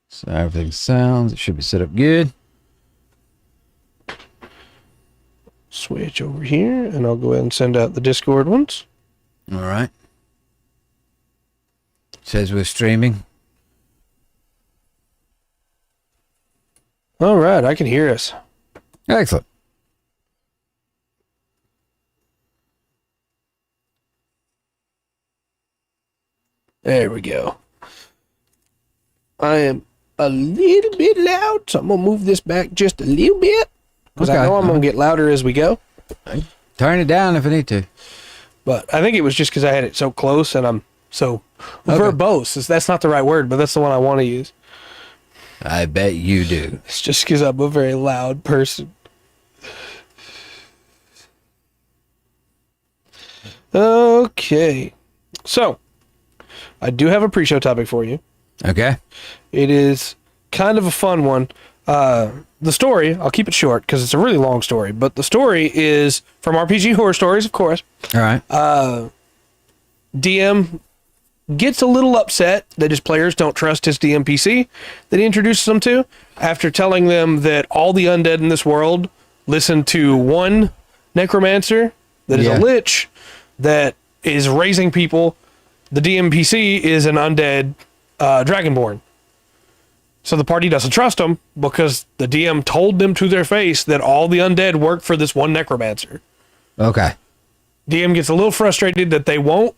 So everything sounds, it should be set up good. Switch over here, and I'll go ahead and send out the Discord ones. All right. Says we're streaming. All right, I can hear us. Excellent. There we go. I am a little bit loud, so I'm going to move this back just a little bit, because I know I'm going to get louder as we go. Turn it down if I need to. But I think it was just because I had it so close, and I'm so verbose. That's not the right word, but that's the one I want to use. I bet you do. It's just because I'm a very loud person. Okay. So, I do have a pre-show topic for you. Okay. It is kind of a fun one. The story, I'll keep it short because it's a really long story, but the story is from RPG Horror Stories, of course. All right. DM gets a little upset that his players don't trust his DMPC that he introduces them to after telling them that all the undead in this world listen to one necromancer that is a lich that is raising people. The DMPC is an undead dragonborn. So the party doesn't trust them because the DM told them to their face that all the undead work for this one necromancer. Okay. DM gets a little frustrated that they won't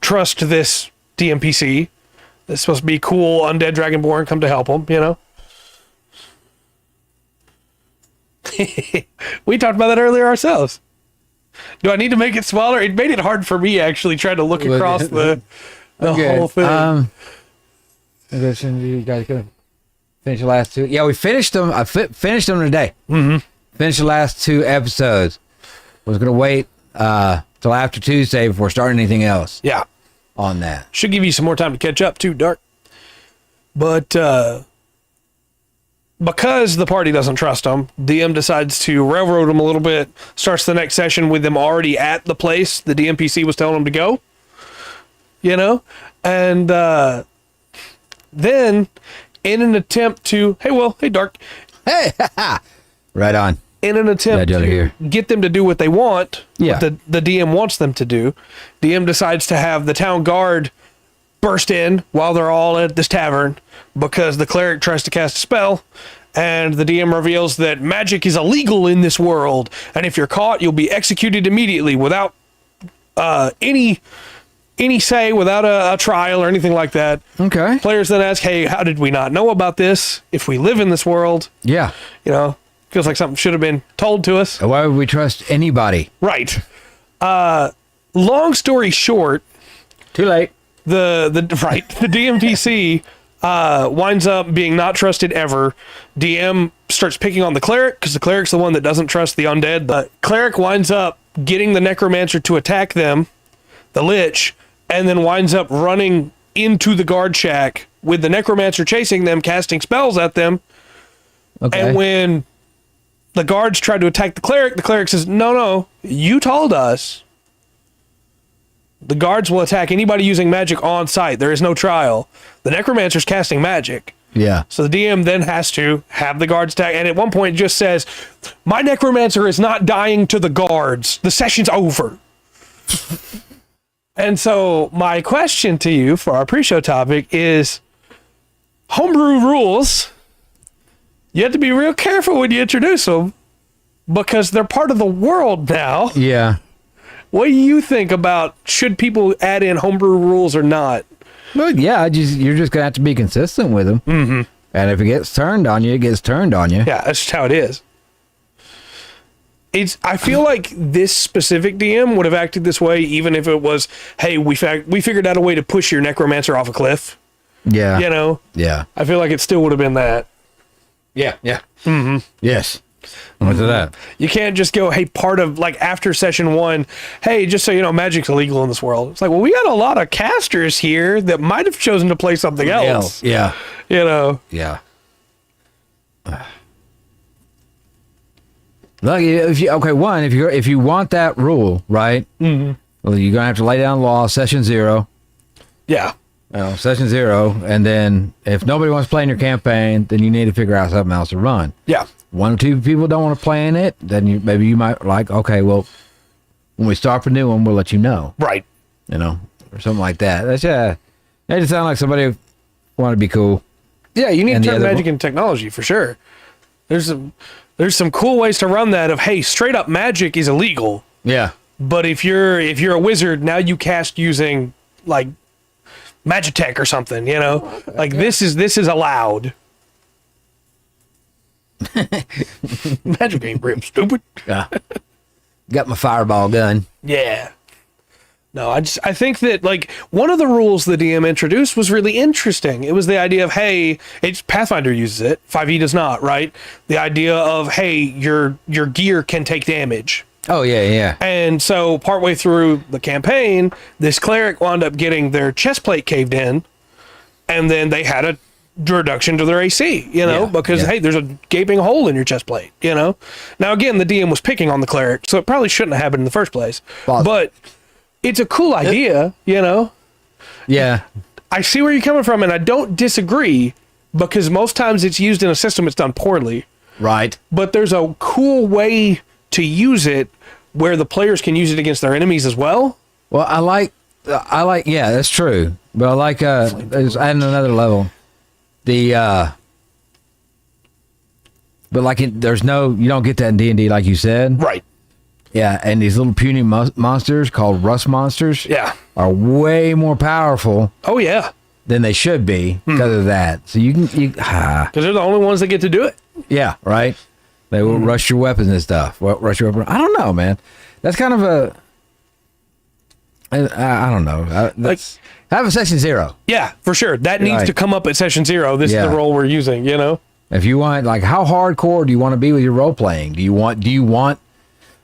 trust this DMPC. It's supposed to be cool undead dragonborn come to help them, you know? We talked about that earlier ourselves. Do I need to make it smaller? It made it hard for me actually trying to look across the whole thing. You guys gonna finish the last two? Yeah, we finished them. I finished them today. Mm-hmm. Finished the last two episodes. Was gonna wait till after Tuesday before starting anything else. Yeah. On that. Should give you some more time to catch up too, Dark. But because the party doesn't trust them, DM decides to railroad them a little bit, starts the next session with them already at the place the DMPC was telling them to go. You know? And then, in an attempt to... Hey, Dark. Hey! Right on. In an attempt to get them to do what they want, what the DM wants them to do, DM decides to have the town guard burst in while they're all at this tavern because the cleric tries to cast a spell, and the DM reveals that magic is illegal in this world, and if you're caught, you'll be executed immediately without any say, without a trial or anything like that. Okay. Players then ask, hey, how did we not know about this? If we live in this world, you know, feels like something should have been told to us. Why would we trust anybody? Right. Long story short, too late. The DMPC winds up being not trusted ever. DM starts picking on the cleric because the cleric's the one that doesn't trust the undead. The cleric winds up getting the necromancer to attack them, the lich, and then winds up running into the guard shack with the necromancer chasing them, casting spells at them. Okay. And when the guards try to attack the cleric says, no, you told us. The guards will attack anybody using magic on site. There is no trial. The necromancer's casting magic. Yeah. So the DM then has to have the guards attack. And at one point it just says, my necromancer is not dying to the guards. The session's over. And so my question to you for our pre-show topic is homebrew rules. You have to be real careful when you introduce them because they're part of the world now. Yeah. What do you think about should people add in homebrew rules or not? Well, yeah, you're just going to have to be consistent with them. Mm-hmm. And if it gets turned on you, it gets turned on you. Yeah, that's just how it is. I feel like this specific DM would have acted this way even if it was, hey, we figured out a way to push your necromancer off a cliff. Yeah. You know? Yeah. I feel like it still would have been that. Yeah. Mm-hmm. Yes. What's that? You can't just go, hey, part of, like, after session 1, hey, just so you know, magic's illegal in this world. It's like, well, we got a lot of casters here that might have chosen to play something else. Yeah. You know? Yeah. Look, if you want that rule, right? Mm-hmm. Well, you're going to have to lay down law, session 0. Yeah. Session 0, and then if nobody wants to play in your campaign, then you need to figure out something else to run. Yeah. One or two people don't want to play in it, then maybe you might okay, well, when we start a new one, we'll let you know. Right. Or something like that. That's that just sound like somebody who want to be cool. Yeah, you need to turn magic into technology for sure. There's some cool ways to run that. Hey, straight up magic is illegal. Yeah. But if you're a wizard, now you cast using like Magitech or something, like this is allowed. Magic ain't real stupid. Yeah. Got my fireball gun. Yeah. No, I think that like one of the rules the DM introduced was really interesting. It was the idea of, hey, Pathfinder uses it, 5e does not, right? The idea of, hey, your gear can take damage. Oh, yeah. And so partway through the campaign, this cleric wound up getting their chest plate caved in, and then they had a reduction to their AC, because, hey, there's a gaping hole in your chest plate, Now, again, the DM was picking on the cleric, so it probably shouldn't have happened in the first place. But it's a cool idea, Yeah. I see where you're coming from, and I don't disagree, because most times it's used in a system that's done poorly. Right. But there's a cool way to use it where the players can use it against their enemies as well. Well, I like, yeah, that's true. But I like, there's adding another level. But like, there's you don't get that in D&D like you said. Right. Yeah, and these little puny monsters called rust monsters are way more powerful. Oh, yeah. Than they should be because of that. So because they're the only ones that get to do it. Yeah, right. They will rush your weapons and stuff. Rush your weapons. I don't know, man. That's kind of I don't know. Have a session 0. Yeah, for sure. That needs to come up at session 0. This is the role we're using, If you want, like, how hardcore do you want to be with your role playing? Do you want,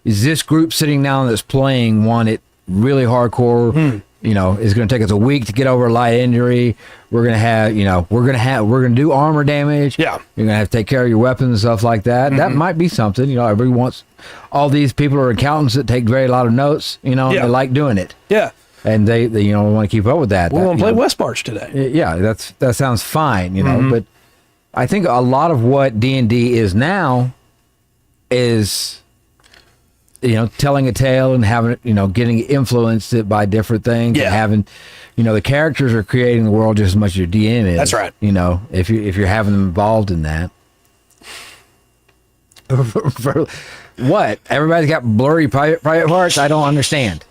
is this group sitting down that's playing want it really hardcore? It's going to take us a week to get over a light injury. We're going to have, we're going to do armor damage. Yeah. You're going to have to take care of your weapons and stuff like that. Mm-hmm. That might be something, everybody wants, all these people are accountants that take very lot of notes, and they like doing it. Yeah. And they want to keep up with that. We want to play West March today. Yeah. that sounds fine, Mm-hmm. but I think a lot of what D&D is now is, telling a tale and having, getting influenced by different things. Yeah. And having, the characters are creating the world just as much as your DM is. That's right. If you're having them involved in that. For what? Everybody's got blurry private parts? I don't understand.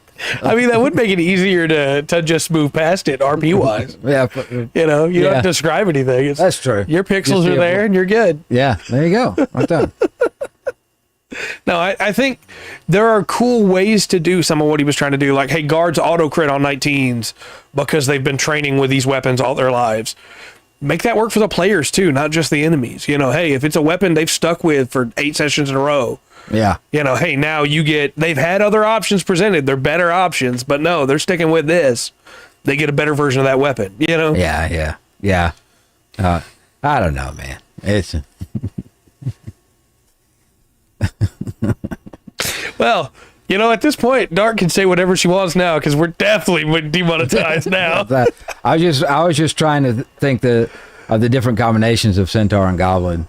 I mean, that would make it easier to just move past it RP wise. Yeah. You don't have to describe anything. That's true. Your pixels are there and you're good. Yeah. There you go. Right done. No, I think there are cool ways to do some of what he was trying to do. Like, hey, guards auto crit on 19s because they've been training with these weapons all their lives. Make that work for the players too, not just the enemies. Hey, if it's a weapon they've stuck with for 8 sessions in a row. Yeah. Hey, now they've had other options presented. They're better options, but no, they're sticking with this. They get a better version of that weapon, Yeah. I don't know, man. It's... Well, at this point, Dark can say whatever she wants now because we're definitely demonetized now. I was just trying to think of the different combinations of centaur and goblin.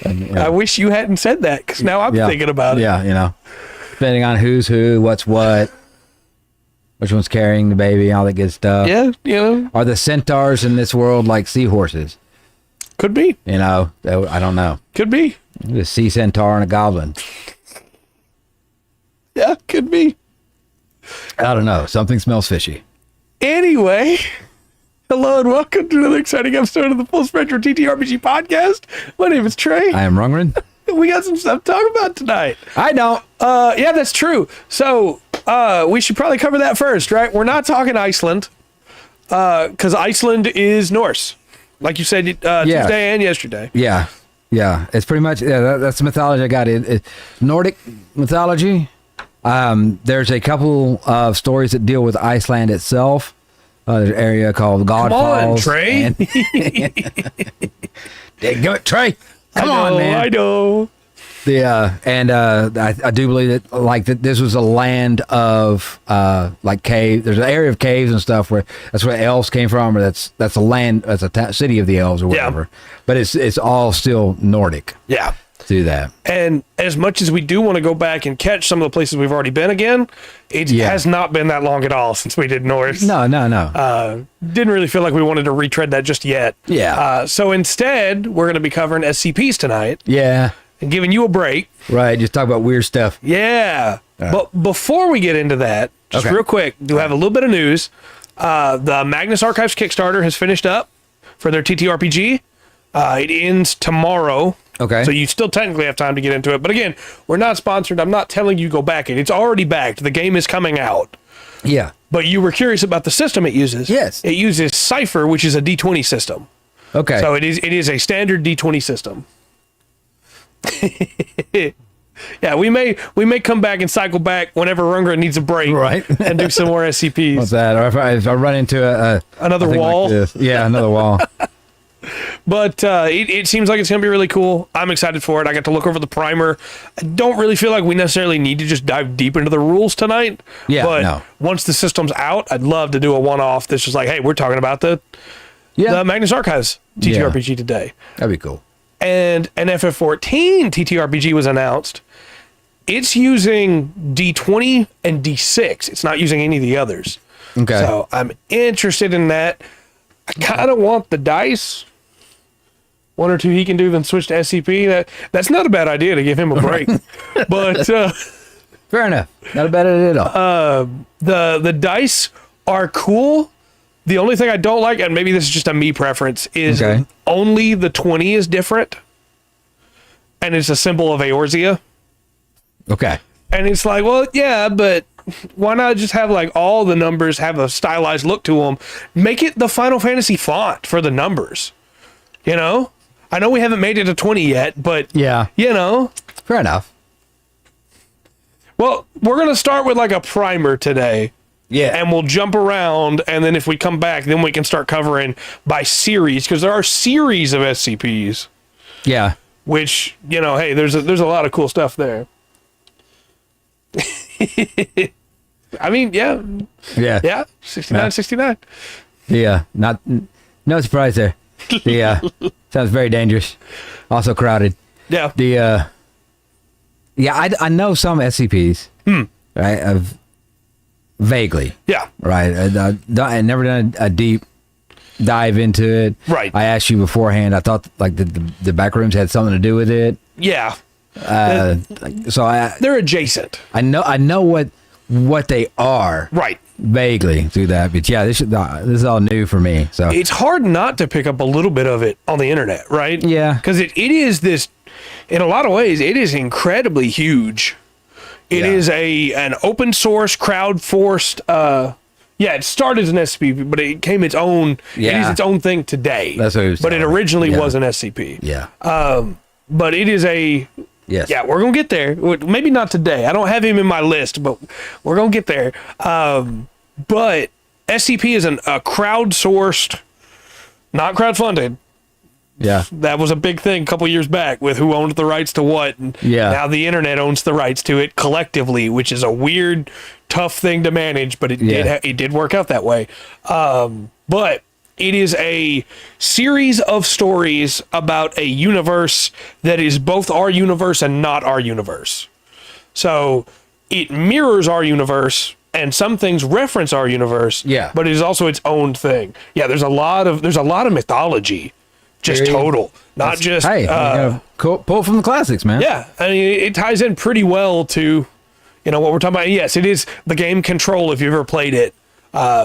And, I wish you hadn't said that because now I'm thinking about it. Yeah, depending on who's who, what's what, which one's carrying the baby, all that good stuff. Yeah, Are the centaurs in this world like seahorses? Could be. I don't know. Could be. A sea centaur and a goblin. Yeah, could be. I don't know. Something smells fishy. Anyway, hello and welcome to another exciting episode of the Full Spectrum TTRPG podcast. My name is Trey. I am Rungren. We got some stuff to talk about tonight. I don't. Yeah, that's true. So, we should probably cover that first, right? We're not talking Iceland, because Iceland is Norse, like you said Tuesday and yesterday. Yeah. It's pretty much that's the mythology I got. It Nordic mythology. There's a couple of stories that deal with Iceland itself. There's an area called God Falls. Come on, Trey. Go it, Trey. Come on, man. I know. I do believe that like that this was a land of like cave. There's an area of caves and stuff where that's where elves came from, or that's a land, that's a city of the elves or whatever. But it's all still Nordic. Yeah. Do that. And as much as we do want to go back and catch some of the places we've already been again, it has not been that long at all since we did Norse. No. Didn't really feel like we wanted to retread that just yet. Yeah. So instead, we're going to be covering SCPs tonight. Yeah. And giving you a break. Right. Just talk about weird stuff. Yeah. But before we get into that, just real quick, do have a little bit of news. The Magnus Archives Kickstarter has finished up for their TTRPG. It ends tomorrow. Okay. So you still technically have time to get into it. But again, we're not sponsored. I'm not telling you go back it. It's already backed. The game is coming out. Yeah. But you were curious about the system it uses. Yes. It uses Cypher, which is a D20 system. Okay. So it is a standard D20 system. Yeah, we may come back and cycle back whenever Rungra needs a break, right, and do some more SCPs. What's that? Or if I run into another wall, like another wall. But it seems like it's going to be really cool. I'm excited for it. I got to look over the primer. I don't really feel like we necessarily need to just dive deep into the rules tonight. Yeah, but once the system's out, I'd love to do a one-off that's just like, hey, we're talking about the Magnus Archives TTRPG today. That'd be cool. And an FF14 TTRPG was announced. It's using D20 and D6. It's not using any of the others. Okay. So I'm interested in that. I kind of want the dice. One or two he can do, then switch to SCP. That's not a bad idea to give him a break. But fair enough. Not a bad idea at all. The dice are cool. The only thing I don't like, and maybe this is just a me preference, is only the 20 is different. And it's a symbol of Eorzea. Okay. And it's like, well, yeah, but why not just have like all the numbers have a stylized look to them? Make it the Final Fantasy font for the numbers. You know? I know we haven't made it to 20 yet, but you know. Fair enough. Well, we're going to start with like a primer today. Yeah. And we'll jump around, and then if we come back, then we can start covering by series, because there are series of SCPs. Yeah. Which, you know, hey, there's a lot of cool stuff there. I mean, yeah. 69. Yeah. No surprise there. Sounds very dangerous. Also crowded. Yeah. I know some SCPs. Right. Vaguely. Yeah. Right. I never done a deep dive into it. Right. I asked you beforehand. I thought like the back rooms had something to do with it. Yeah. So they're adjacent. I know what they are. Right. Vaguely through that, but yeah, this is all new for me. So it's hard not to pick up a little bit of it on the internet, right? Yeah. Because it is this, in a lot of ways, it is incredibly huge. It is an open source, crowd forced. It started as an SCP, but it became its own. Yeah. It is its own thing today. That's what it was. But it originally was an SCP. Yeah. But it is a. Yes. Yeah, we're gonna get there. Maybe not today. I don't have him in my list, but we're gonna get there. But SCP is a crowdsourced, not crowdfunded. Yeah. That was a big thing a couple years back with who owned the rights to what. And now the internet owns the rights to it collectively, which is a weird, tough thing to manage, but it did work out that way. But it is a series of stories about a universe that is both our universe and not our universe. So it mirrors our universe, and some things reference our universe. Yeah. But it is also its own thing. Yeah, there's a lot of mythology. Just total, not just. Hey, pull from the classics, man. Yeah, I mean, it ties in pretty well to, what we're talking about. Yes, it is the game Control. If you've ever played it,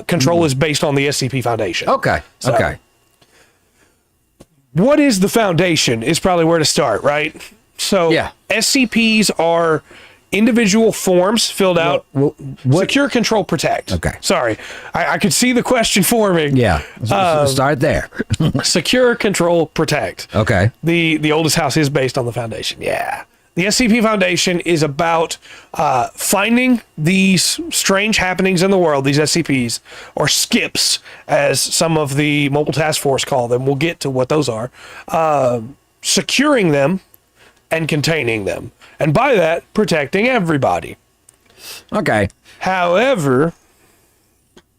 Control is based on the SCP Foundation. Okay. Okay. What is the Foundation? Is probably where to start, right? So, SCPs are individual forms filled out. Secure, control, protect. Okay. Sorry, I could see the question forming. Yeah. Let's start there. Secure, control, protect. Okay. The oldest house is based on the Foundation. Yeah. The SCP Foundation is about finding these strange happenings in the world, these SCPs, or skips, as some of the Mobile Task Force call them. We'll get to what those are. Securing them, and containing them. And by that, protecting everybody. Okay. However,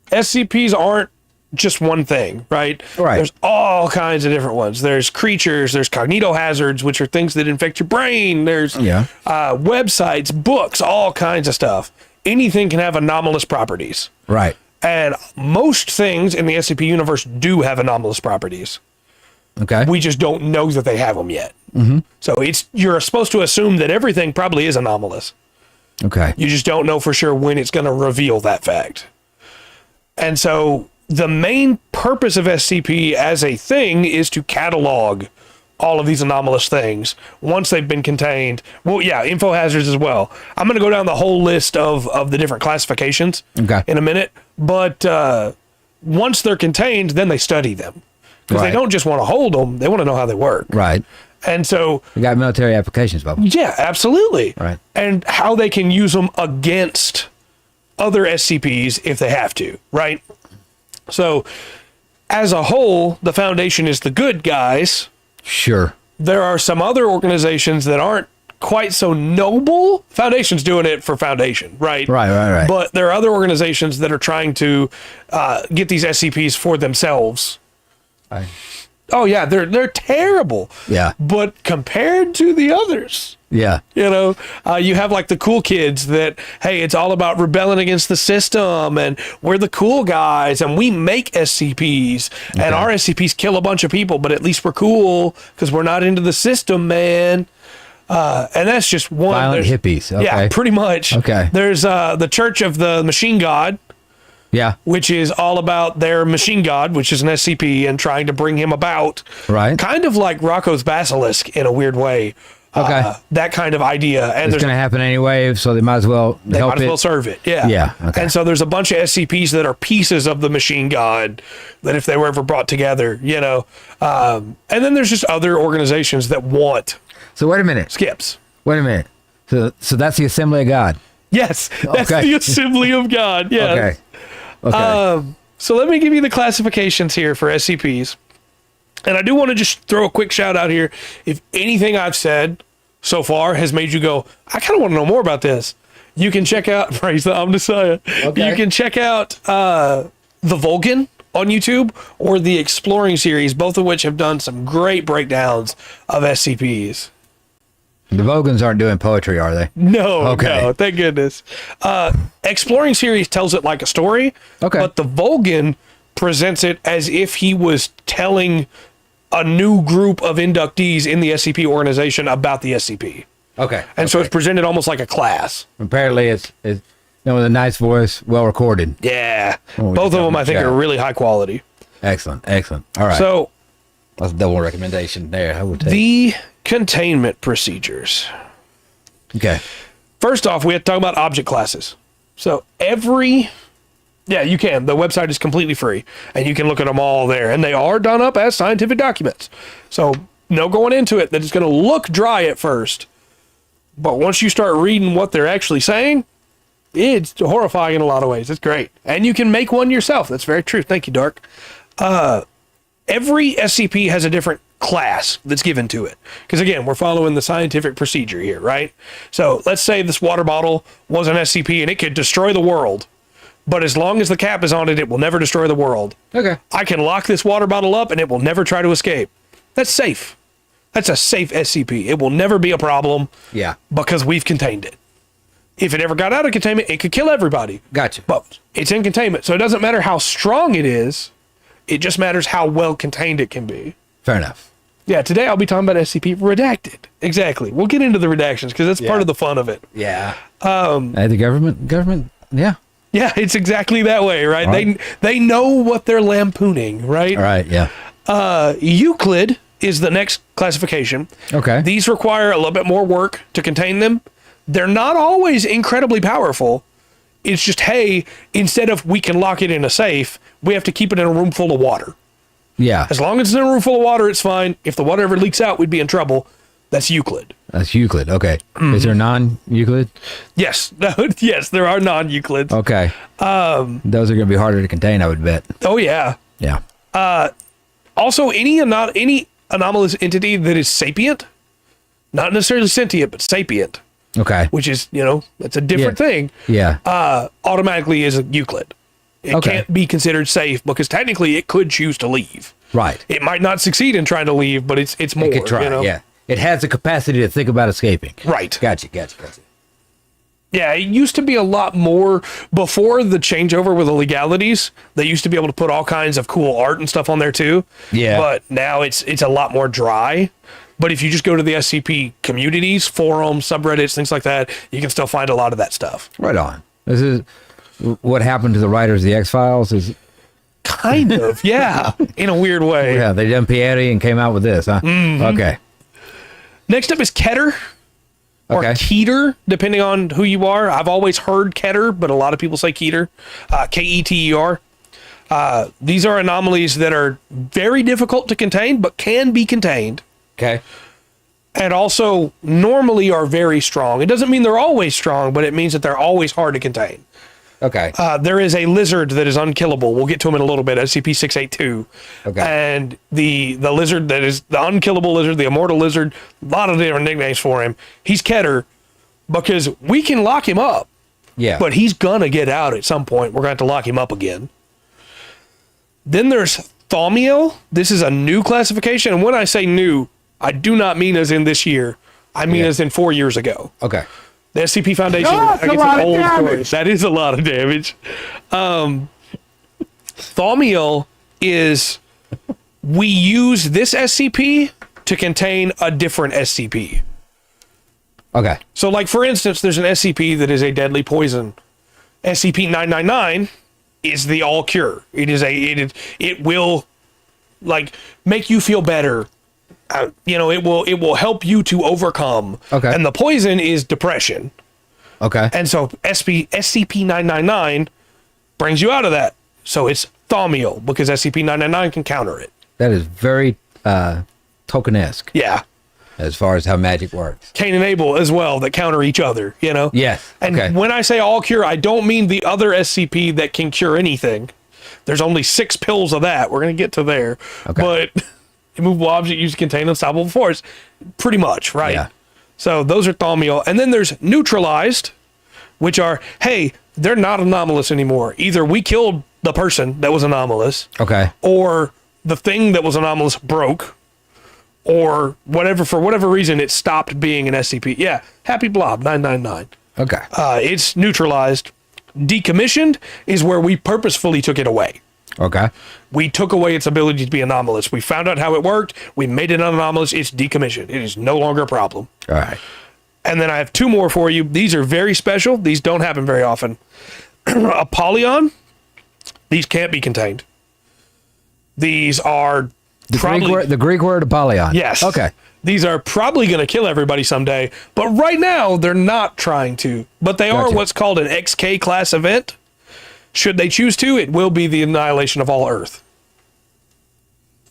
SCPs aren't just one thing, right? Right. There's all kinds of different ones. There's creatures, there's cognitohazards, which are things that infect your brain. There's websites, books, all kinds of stuff. Anything can have anomalous properties. Right. And most things in the SCP universe do have anomalous properties. Okay. We just don't know that they have them yet. So you're supposed to assume that everything probably is anomalous. Okay. You just don't know for sure when it's going to reveal that fact. And so the main purpose of SCP as a thing is to catalog all of these anomalous things once they've been contained. Well, yeah, info hazards as well. I'm going to go down the whole list of the different classifications in a minute. But once they're contained, then they study them. Because they don't just want to hold them, they want to know how they work. Right. And so... We got military applications, Bob. Yeah, absolutely. Right. And how they can use them against other SCPs if they have to, right? So, as a whole, the Foundation is the good guys. Sure. There are some other organizations that aren't quite so noble. Foundation's doing it for Foundation, right? Right. But there are other organizations that are trying to get these SCPs for themselves. Oh, yeah, they're terrible. Yeah. But compared to the others... Yeah. You know, you have like the cool kids that, hey, it's all about rebelling against the system and we're the cool guys and we make SCPs and our SCPs kill a bunch of people, but at least we're cool because we're not into the system, man. And that's just one. Violent hippies. Okay. Yeah, pretty much. Okay. There's the Church of the Machine God. Yeah. Which is all about their machine god, which is an SCP, and trying to bring him about. Right. Kind of like Rocco's Basilisk in a weird way. Okay. That kind of idea. And it's going to happen anyway, so they might as well help it. They might as well serve it. Yeah. Yeah. Okay. And so there's a bunch of SCPs that are pieces of the machine god that if they were ever brought together, you know. And then there's just other organizations that want. So wait a minute. Skips. Wait a minute. So that's the Assembly of God. Yes. That's the Assembly of God. Yes. Okay. So let me give you the classifications here for SCPs. And I do want to just throw a quick shout out here. If anything I've said so far has made you go, I kind of want to know more about this, you can check out, praise the Omnissiah. Okay. You can check out the Vulcan on YouTube or the Exploring series, both of which have done some great breakdowns of SCPs. The Vogans aren't doing poetry, are they? No, no, thank goodness. Exploring series tells it like a story, but the Vulcan presents it as if he was telling a new group of inductees in the SCP organization about the SCP. Okay. And so it's presented almost like a class. Apparently it's with a nice voice, well recorded. Yeah. Both of them I think are really high quality. Excellent. All right. So that's a double recommendation there. I would take the containment procedures. Okay. First off, we have to talk about object classes. So yeah, you can. The website is completely free, and you can look at them all there. And they are done up as scientific documents. So no going into it that it's going to look dry at first. But once you start reading what they're actually saying, it's horrifying in a lot of ways. It's great. And you can make one yourself. That's very true. Thank you, Dark. Every SCP has a different class that's given to it. Because again, we're following the scientific procedure here, right? So let's say this water bottle was an SCP and it could destroy the world. But as long as the cap is on it, it will never destroy the world. Okay. I can lock this water bottle up and it will never try to escape. That's safe. That's a safe SCP. It will never be a problem. Yeah. Because we've contained it. If it ever got out of containment, it could kill everybody. Gotcha. But it's in containment. So it doesn't matter how strong it is. It just matters how well contained it can be. Fair enough. Yeah, today I'll be talking about SCP redacted. Exactly. We'll get into the redactions because that's part of the fun of it. Yeah. The government, yeah. Yeah, it's exactly that way, right? They know what they're lampooning, right? All right, yeah. Euclid is the next classification. Okay. These require a little bit more work to contain them. They're not always incredibly powerful. It's just, hey, instead of we can lock it in a safe, we have to keep it in a room full of water. Yeah. As long as it's in a room full of water, it's fine. If the water ever leaks out, we'd be in trouble. That's Euclid. That's Euclid. Okay. Mm-hmm. Is there non-Euclid? Yes. Yes, there are non-Euclids. Okay. Those are going to be harder to contain, I would bet. Oh, yeah. Yeah. Also, any anomalous entity that is sapient not necessarily sentient, but sapient, Okay. which is, that's a different thing, Yeah. automatically is a Euclid. It can't be considered safe because technically it could choose to leave. Right. It might not succeed in trying to leave, but it's more. It could try. Yeah. It has the capacity to think about escaping. Right. Gotcha. Yeah, it used to be a lot more before the changeover with the legalities. They used to be able to put all kinds of cool art and stuff on there too. Yeah. But now it's a lot more dry. But if you just go to the SCP communities, forums, subreddits, things like that, you can still find a lot of that stuff. Right on. This is what happened to the writers of the X-Files. Is Kind of, yeah, in a weird way. yeah, they done Piatti and came out with this, huh? Mm-hmm. Okay. Next up is Keter. Or Okay. Keter, depending on who you are. I've always heard Keter, but a lot of people say Keter. Keter. These are anomalies that are very difficult to contain, but can be contained. Okay. And also normally are very strong. It doesn't mean they're always strong, but it means that they're always hard to contain. Okay. There is a lizard that is unkillable. We'll get to him in a little bit, SCP-682. Okay. And the lizard that is the unkillable lizard, the immortal lizard, a lot of different nicknames for him. He's Keter because we can lock him up, Yeah. but he's going to get out at some point. We're going to have to lock him up again. Then there's Thaumiel. This is a new classification. And when I say new, I do not mean as in this year. I mean as in 4 years ago. Okay. The SCP Foundation. That's a lot of damage. That is a lot of damage. Thaumiel is, we use this SCP to contain a different SCP. Okay. So, like, for instance, there's an SCP that is a deadly poison. SCP-999 is the all cure. It will, like, make you feel better. It will help you to overcome. Okay. And the poison is depression. Okay. And so SCP-999 brings you out of that. So it's Thaumiel because SCP-999 can counter it. That is very tokenesque Yeah. as far as how magic works. Cain and Abel as well that counter each other, Yes. And Okay. when I say all cure, I don't mean the other SCP that can cure anything. There's only 6 pills of that. We're going to get to there. Okay. But immovable object used to contain unstoppable force. Pretty much, right? Yeah. So those are Thaumiel. And then there's neutralized, which are, hey, they're not anomalous anymore. Either we killed the person that was anomalous, Okay. or the thing that was anomalous broke, or whatever, for whatever reason, it stopped being an SCP. Yeah, Happy Blob 999. Okay. It's neutralized. Decommissioned is where we purposefully took it away. Okay. We took away its ability to be anomalous. We found out how it worked. We made it anomalous. It's decommissioned. It is no longer a problem. All right. And then I have 2 more for you. These are very special. These don't happen very often. Apollyon. These can't be contained. These are The Greek word Apollyon. Yes. Okay. These are probably going to kill everybody someday, but right now they're not trying to. But they are Gotcha. what's called an XK class event. Should they choose to, it will be the annihilation of all Earth.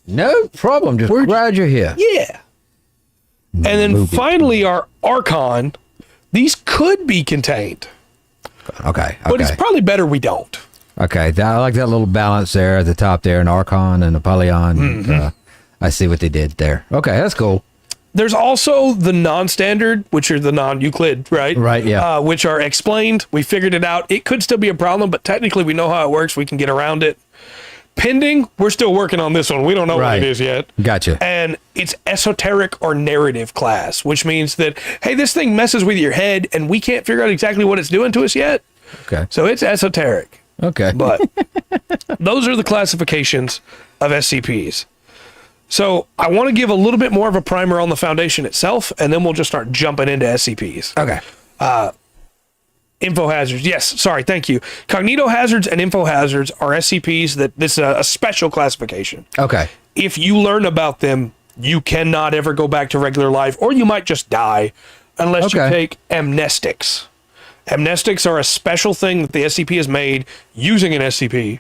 No problem. Just glad you're here. Yeah. And then finally, our Archon. These could be contained, Okay. but it's probably better we don't. Okay. I like that little balance there at the top there, an Archon and Apollyon. Mm-hmm. I see what they did there. Okay, that's cool. There's also the non-standard, which are the non-Euclid, right? Right, yeah. Which are explained. We figured it out. It could still be a problem, but technically we know how it works. We can get around it. Pending, we're still working on this one. We don't know what it is yet. Gotcha. And it's esoteric or narrative class, which means that, hey, this thing messes with your head and we can't figure out exactly what it's doing to us yet. Okay. So it's esoteric. Okay. But those are the classifications of SCPs. So I want to give a little bit more of a primer on the Foundation itself, and then we'll just start jumping into SCPs. Okay. Info hazards. Yes, sorry, thank you. Cognito hazards and info hazards are SCPs that this is a special classification. Okay. If you learn about them, you cannot ever go back to regular life, or you might just die unless you take amnestics. Amnestics are a special thing that the SCP has made using an SCP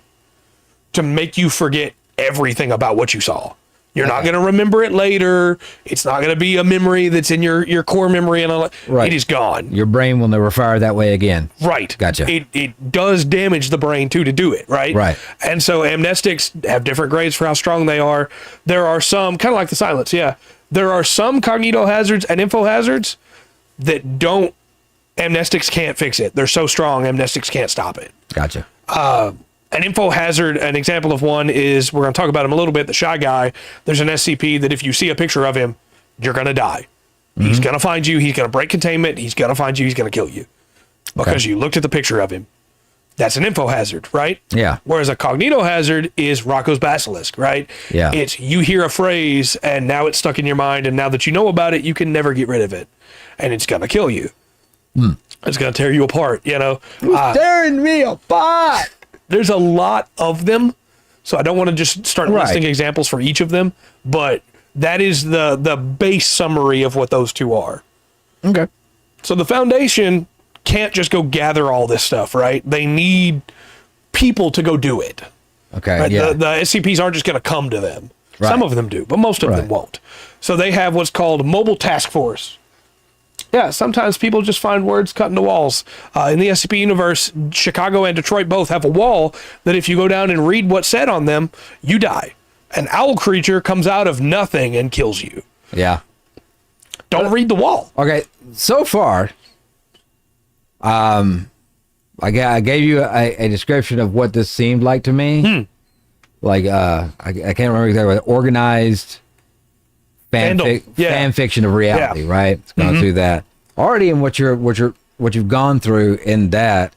to make you forget everything about what you saw. You're not going to remember it later. It's not going to be a memory that's in your core memory and all that. Right. It is gone. Your brain will never fire that way again. Right. Gotcha. It does damage the brain too to do it, right? Right. And so amnestics have different grades for how strong they are. There are some, kind of like the silence, yeah. There are some cognito hazards and info hazards that amnestics can't fix it. They're so strong, amnestics can't stop it. Gotcha. An info hazard, an example of one is, we're going to talk about him a little bit, the Shy Guy. There's an SCP that if you see a picture of him, you're going to die. He's going to find you. He's going to break containment. He's going to find you. He's going to kill you because you looked at the picture of him. That's an info hazard, right? Yeah. Whereas a cognito hazard is Rocco's Basilisk, right? Yeah. It's you hear a phrase and now it's stuck in your mind, and now that you know about it, you can never get rid of it, and it's going to kill you. It's going to tear you apart, you know? Who's tearing me apart? There's a lot of them, so I don't want to just start listing examples for each of them, but that is the base summary of what those two are. Okay. So the Foundation can't just go gather all this stuff, right? They need people to go do it. Okay. Right? Yeah. The SCPs aren't just going to come to them. Right. Some of them do, but most of them won't. So they have what's called Mobile Task Force. Yeah, sometimes people just find words cut into walls. In the SCP universe, Chicago and Detroit both have a wall that if you go down and read what's said on them, you die. An owl creature comes out of nothing and kills you. Yeah. Don't read the wall. Okay. So far, I gave you a description of what this seemed like to me. Like, I can't remember exactly what, organized fan fiction of reality, right? It's gone through that. Already in what you've gone through in that,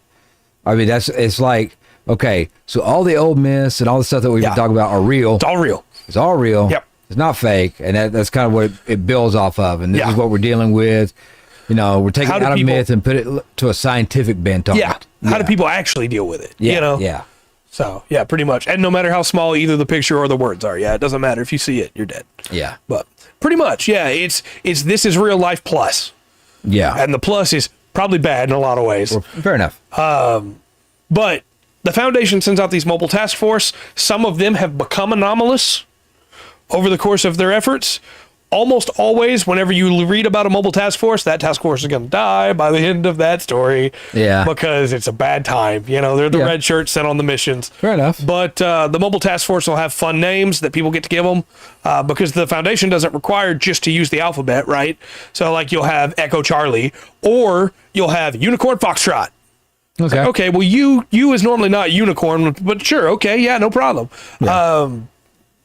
I mean, it's like, okay, so all the old myths and all the stuff that we've been talking about are real. It's all real. It's all real. Yep. It's not fake. And that's kind of what it builds off of. And this is what we're dealing with. You know, we're taking it out of myth and put it to a scientific bent on it. How do people actually deal with it? Yeah. You know? Yeah. So, yeah, pretty much. And no matter how small either the picture or the words are, it doesn't matter. If you see it, you're dead. Yeah. But pretty much, it's this is real life plus. Yeah. And the plus is probably bad in a lot of ways. Well, fair enough. But the Foundation sends out these mobile task force. Some of them have become anomalous over the course of their efforts. Almost always, whenever you read about a mobile task force, that task force is going to die by the end of that story. Yeah. Because it's a bad time. You know, they're the red shirts sent on the missions. Fair enough. But the mobile task force will have fun names that people get to give them because the Foundation doesn't require just to use the alphabet, right? So, like, you'll have Echo Charlie or you'll have Unicorn Foxtrot. Okay. Like, okay, well, you is normally not unicorn, but sure, okay, yeah, no problem. Yeah.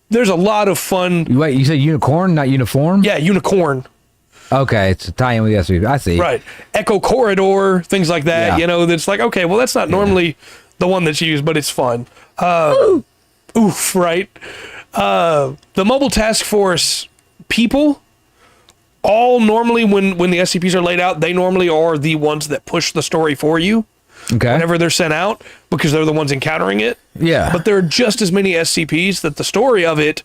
There's a lot of fun. Wait, you said unicorn, not uniform? Yeah, unicorn. Okay, it's a tie-in with the SCP. I see. Right. Echo Corridor, things like that. Yeah. You know, that's like, okay, well, that's not normally the one that's used, but it's fun. Oof, right? The Mobile Task Force people, all normally, when the SCPs are laid out, they normally are the ones that push the story for you. Okay. Whenever they're sent out, because they're the ones encountering it. Yeah. But there are just as many SCPs that the story of it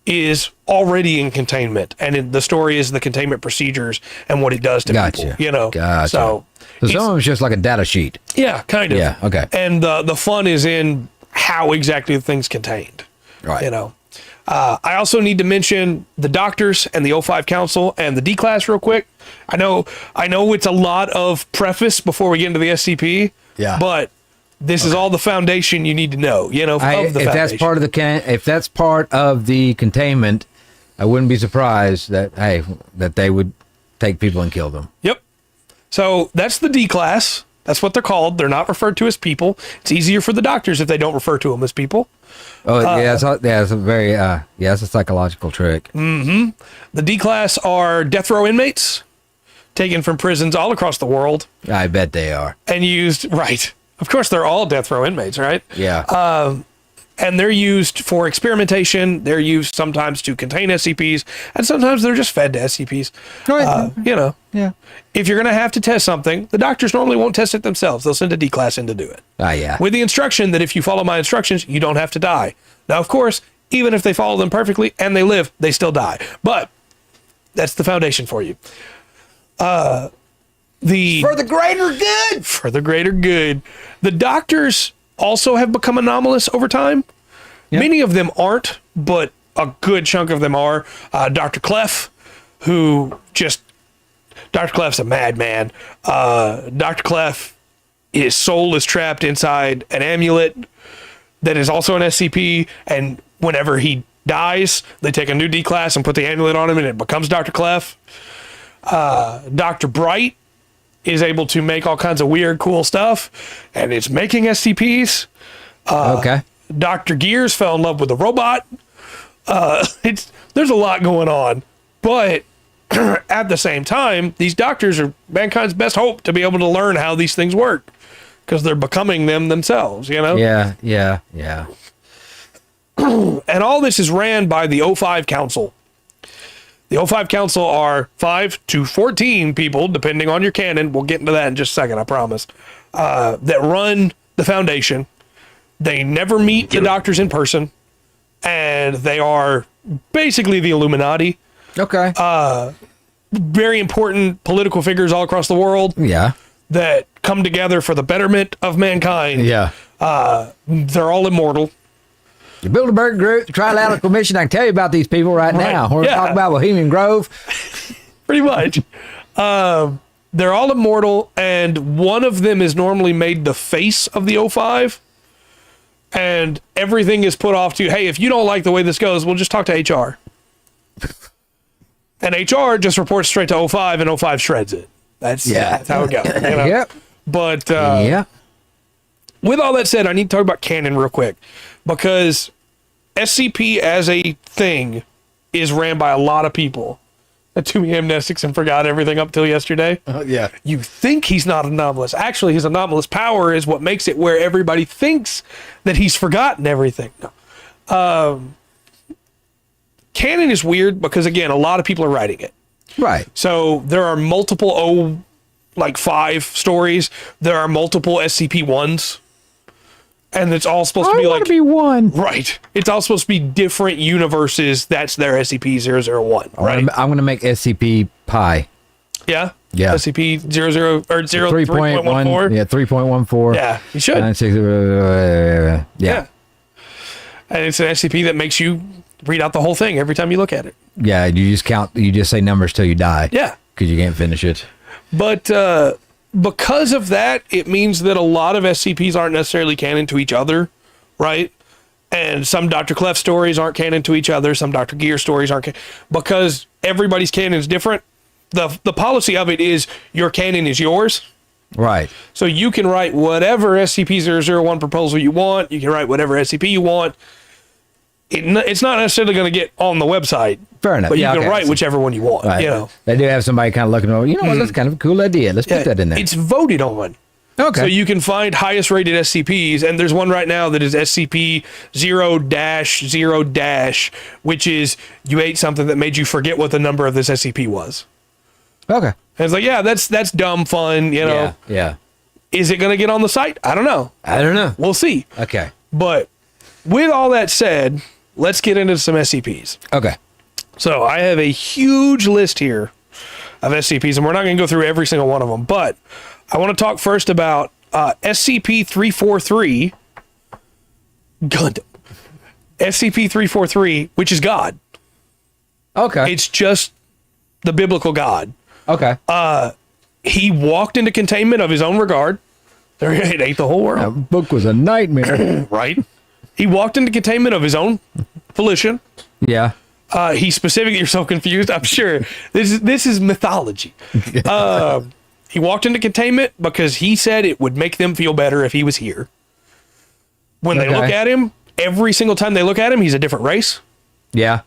is already in containment, and the story is the containment procedures and what it does to people. You know. Gotcha. So some of them is just like a data sheet. yeah, kind of. Yeah. Okay. And the fun is in how exactly the thing's contained. Right. You know. I also need to mention the Doctors and the O5 Council and the D class real quick. I know it's a lot of preface before we get into the SCP. Yeah. But this is all the foundation you need to know. You know, of the foundation. If that's part of the containment, I wouldn't be surprised that they would take people and kill them. Yep. So that's the D class. That's what they're called. They're not referred to as people. It's easier for the Doctors if they don't refer to them as people. Oh, it's a very it's a psychological trick. The D class are death row inmates taken from prisons all across the world I bet they are. and used, right. Of course, they're all death row inmates, right? Yeah. And they're used for experimentation. They're used sometimes to contain SCPs, and sometimes they're just fed to SCPs. Right. You know, Yeah. if you're going to have to test something, the Doctors normally won't test it themselves. They'll send a D class in to do it. Yeah. With the instruction that if you follow my instructions, you don't have to die. Now, of course, even if they follow them perfectly and they live, they still die. But that's the foundation for you. For the greater good. For the greater good. The Doctors also have become anomalous over time. Yep. Many of them aren't, but a good chunk of them are. Dr. Clef, Dr. Clef's a madman. Dr. Clef, his soul is trapped inside an amulet that is also an SCP, and whenever he dies, they take a new D class and put the amulet on him, and it becomes Dr. Clef. Dr. Bright is able to make all kinds of weird, cool stuff, and it's making SCPs. Okay. Dr. Gears fell in love with a robot. There's a lot going on, but at the same time, these doctors are mankind's best hope to be able to learn how these things work, because they're becoming them themselves, you know? Yeah. And all this is ran by the O5 Council. The O5 Council are 5 to 14 people, depending on your canon. We'll get into that in just a second, I promise. That run the Foundation. They never meet the doctors in person, and they are basically the Illuminati. Okay. Very important political figures all across the world. Yeah. That come together for the betterment of mankind. Yeah. They're all immortal. The Bilderberg Group, the Trilateral Commission. I can tell you about these people right now. We're talking about Bohemian Grove. Pretty much. They're all immortal, and one of them is normally made the face of the O5. And everything is put off to, hey, if you don't like the way this goes, we'll just talk to HR. And HR just reports straight to O5, and O5 shreds it. That's how it goes. You know? Yep. But Yeah. with all that said, I need to talk about canon real quick, because SCP as a thing is ran by a lot of people that do amnestics and forgot everything up till yesterday. Yeah. You think he's not anomalous. Actually, his anomalous power is what makes it where everybody thinks that he's forgotten everything. No. Canon is weird because, again, a lot of people are writing it. Right. So there are multiple 5 stories. There are multiple SCP-1s. And it's all supposed to be like... be one. Right. It's all supposed to be different universes. That's their SCP-001, right? I'm going to make SCP Pi. Yeah? Yeah. SCP-00 or 3.14. Yeah, 3.14. Yeah, you should. 96, yeah. And it's an SCP that makes you read out the whole thing every time you look at it. Yeah, you just say numbers till you die. Yeah. Because you can't finish it. But because of that, it means that a lot of SCPs aren't necessarily canon to each other, right? And some Dr. Clef stories aren't canon to each other. Some Dr. Gear stories aren't because everybody's canon is different. The policy of it is your canon is yours. Right. So you can write whatever SCP-001 proposal you want. You can write whatever SCP you want. It's not necessarily going to get on the website. Fair enough. But you can write whichever one you want. Right. You know, they do have somebody kind of looking over. You know what? That's kind of a cool idea. Let's put that in there. It's voted on. Okay. So you can find highest rated SCPs, and there's one right now that is SCP 0-0-, which is you ate something that made you forget what the number of this SCP was. Okay. And it's like, yeah, that's dumb fun, you know. Yeah. Is it going to get on the site? I don't know. We'll see. Okay. But with all that said, let's get into some SCPs. Okay. So I have a huge list here of SCPs, and we're not going to go through every single one of them, but I want to talk first about SCP-343 Gundam. SCP-343, which is God. Okay. It's just the biblical God. Okay. He walked into containment of his own regard. It ate the whole world. That book was a nightmare. Right? He walked into containment of his own volition. Yeah. He specifically, you're so confused. I'm sure this is mythology. He walked into containment because he said it would make them feel better if he was here. When they look at him, every single time they look at him, he's a different race. Yeah.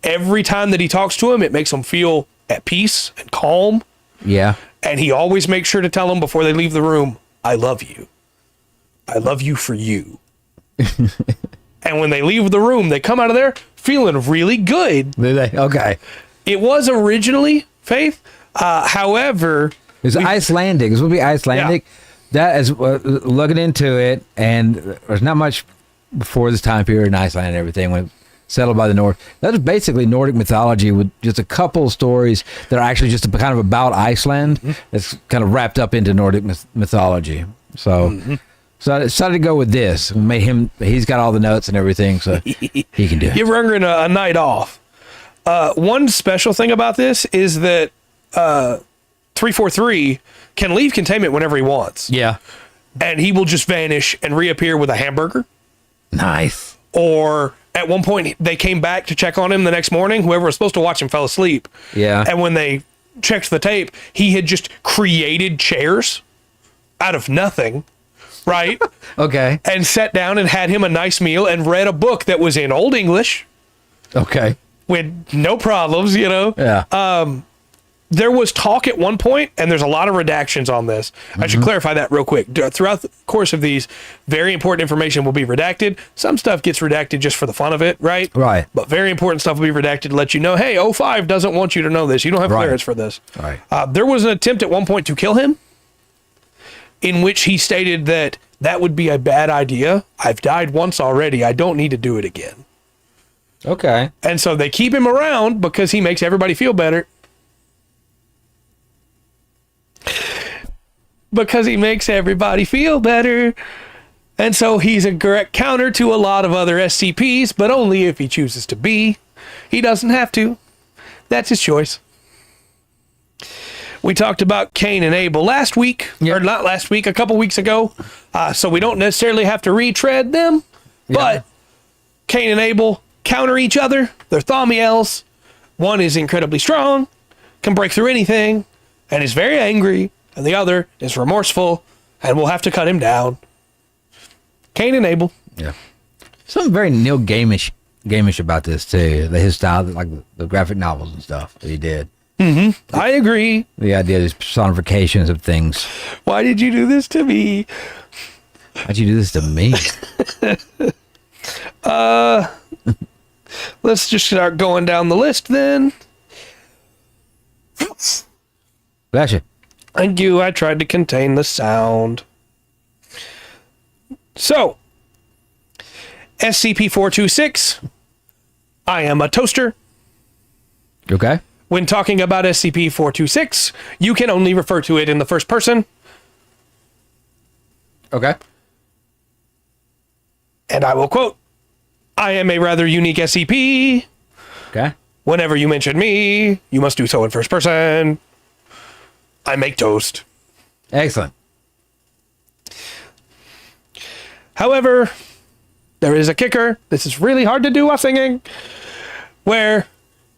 Every time that he talks to him, it makes them feel at peace and calm. Yeah. And he always makes sure to tell them before they leave the room, I love you. I love you for you. And when they leave the room, they come out of there feeling really good. Okay. It was originally Faith. However, It's Icelandic. It's supposed to be Icelandic. Yeah. That is looking into it, and there's not much before this time period in Iceland and everything when it settled by the North. That is basically Nordic mythology with just a couple stories that are actually just kind of about Iceland. That's kind of wrapped up into Nordic mythology. So. So I decided to go with this. He's got all the notes and everything, so he can do it. Give Rundgren a night off. One special thing about this is that 343 can leave containment whenever he wants. Yeah. And he will just vanish and reappear with a hamburger. Nice. Or at one point they came back to check on him the next morning. Whoever was supposed to watch him fell asleep. Yeah. And when they checked the tape, he had just created chairs out of nothing, right? Okay. And sat down and had him a nice meal and read a book that was in Old English Okay. with no problems, you know? Yeah. There was talk at one point, and there's a lot of redactions on this. I should clarify that real quick. Throughout the course of these, very important information will be redacted. Some stuff gets redacted just for the fun of it, right? Right. But very important stuff will be redacted to let you know, hey, O5 doesn't want you to know this. You don't have Right. clearance for this. Right. There was an attempt at one point to kill him, in which he stated that that would be a bad idea. I've died once already. I don't need to do it again. Okay. And so they keep him around because he makes everybody feel better. Because he makes everybody feel better. And so he's a direct counter to a lot of other SCPs, but only if he chooses to be. He doesn't have to. That's his choice. We talked about Cain and Abel last week, or not last week, a couple weeks ago. So we don't necessarily have to retread them, but Cain and Abel counter each other. They're Thaumiels. One is incredibly strong, can break through anything, and is very angry. And the other is remorseful, and we'll have to cut him down. Cain and Abel. Yeah. Something very Neil Gaiman about this too. His style, like the graphic novels and stuff that he did. Mm-hmm. I agree. The idea of these personifications of things. Why did you do this to me? Why'd you do this to me? Let's just start going down the list then. Gotcha. Thank you. I tried to contain the sound. So, SCP-426, I am a toaster. Okay. When talking about SCP-426, you can only refer to it in the first person. Okay. And I will quote, I am a rather unique SCP. Okay. Whenever you mention me, you must do so in first person. I make toast. Excellent. However, there is a kicker. This is really hard to do while singing. Where,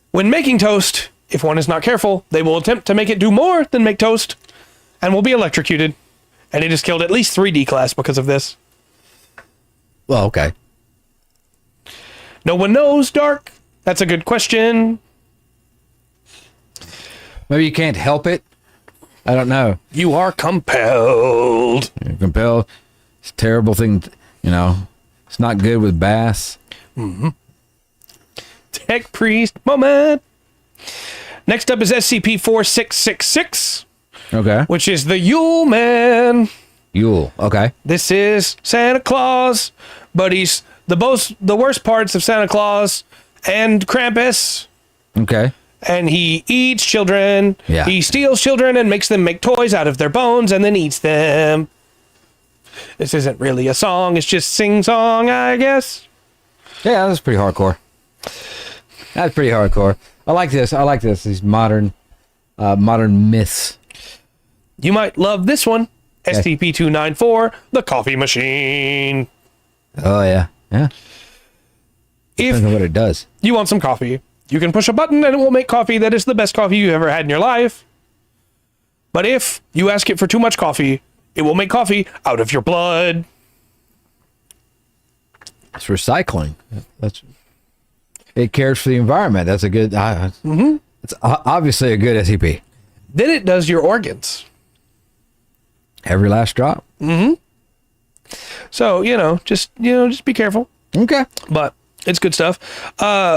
when making toast, if one is not careful, they will attempt to make it do more than make toast and will be electrocuted. And it has killed at least 3 D-class because of this. Well, okay. No one knows, Dark. That's a good question. Maybe you can't help it. I don't know. You are compelled. You're compelled. It's a terrible thing, you know. It's not good with bass. Mm-hmm. Tech Priest moment. Next up is SCP-4666. Okay. Which is the Yule Man. Yule. Okay. This is Santa Claus, but he's the worst parts of Santa Claus and Krampus. Okay. And he eats children. Yeah. He steals children and makes them make toys out of their bones and then eats them. This isn't really a song. It's just sing-song, I guess. Yeah, that's pretty hardcore. That's pretty hardcore. I like this. These modern myths. You might love this one. SCP-294, the coffee machine. Oh, yeah. Yeah. If Depends on what it does. you want some coffee, you can push a button and it will make coffee that is the best coffee you've ever had in your life. But if you ask it for too much coffee, it will make coffee out of your blood. It's recycling. It cares for the environment. That's a good. It's obviously a good SCP. Then it does your organs. Every last drop. So, just be careful. Okay. But it's good stuff.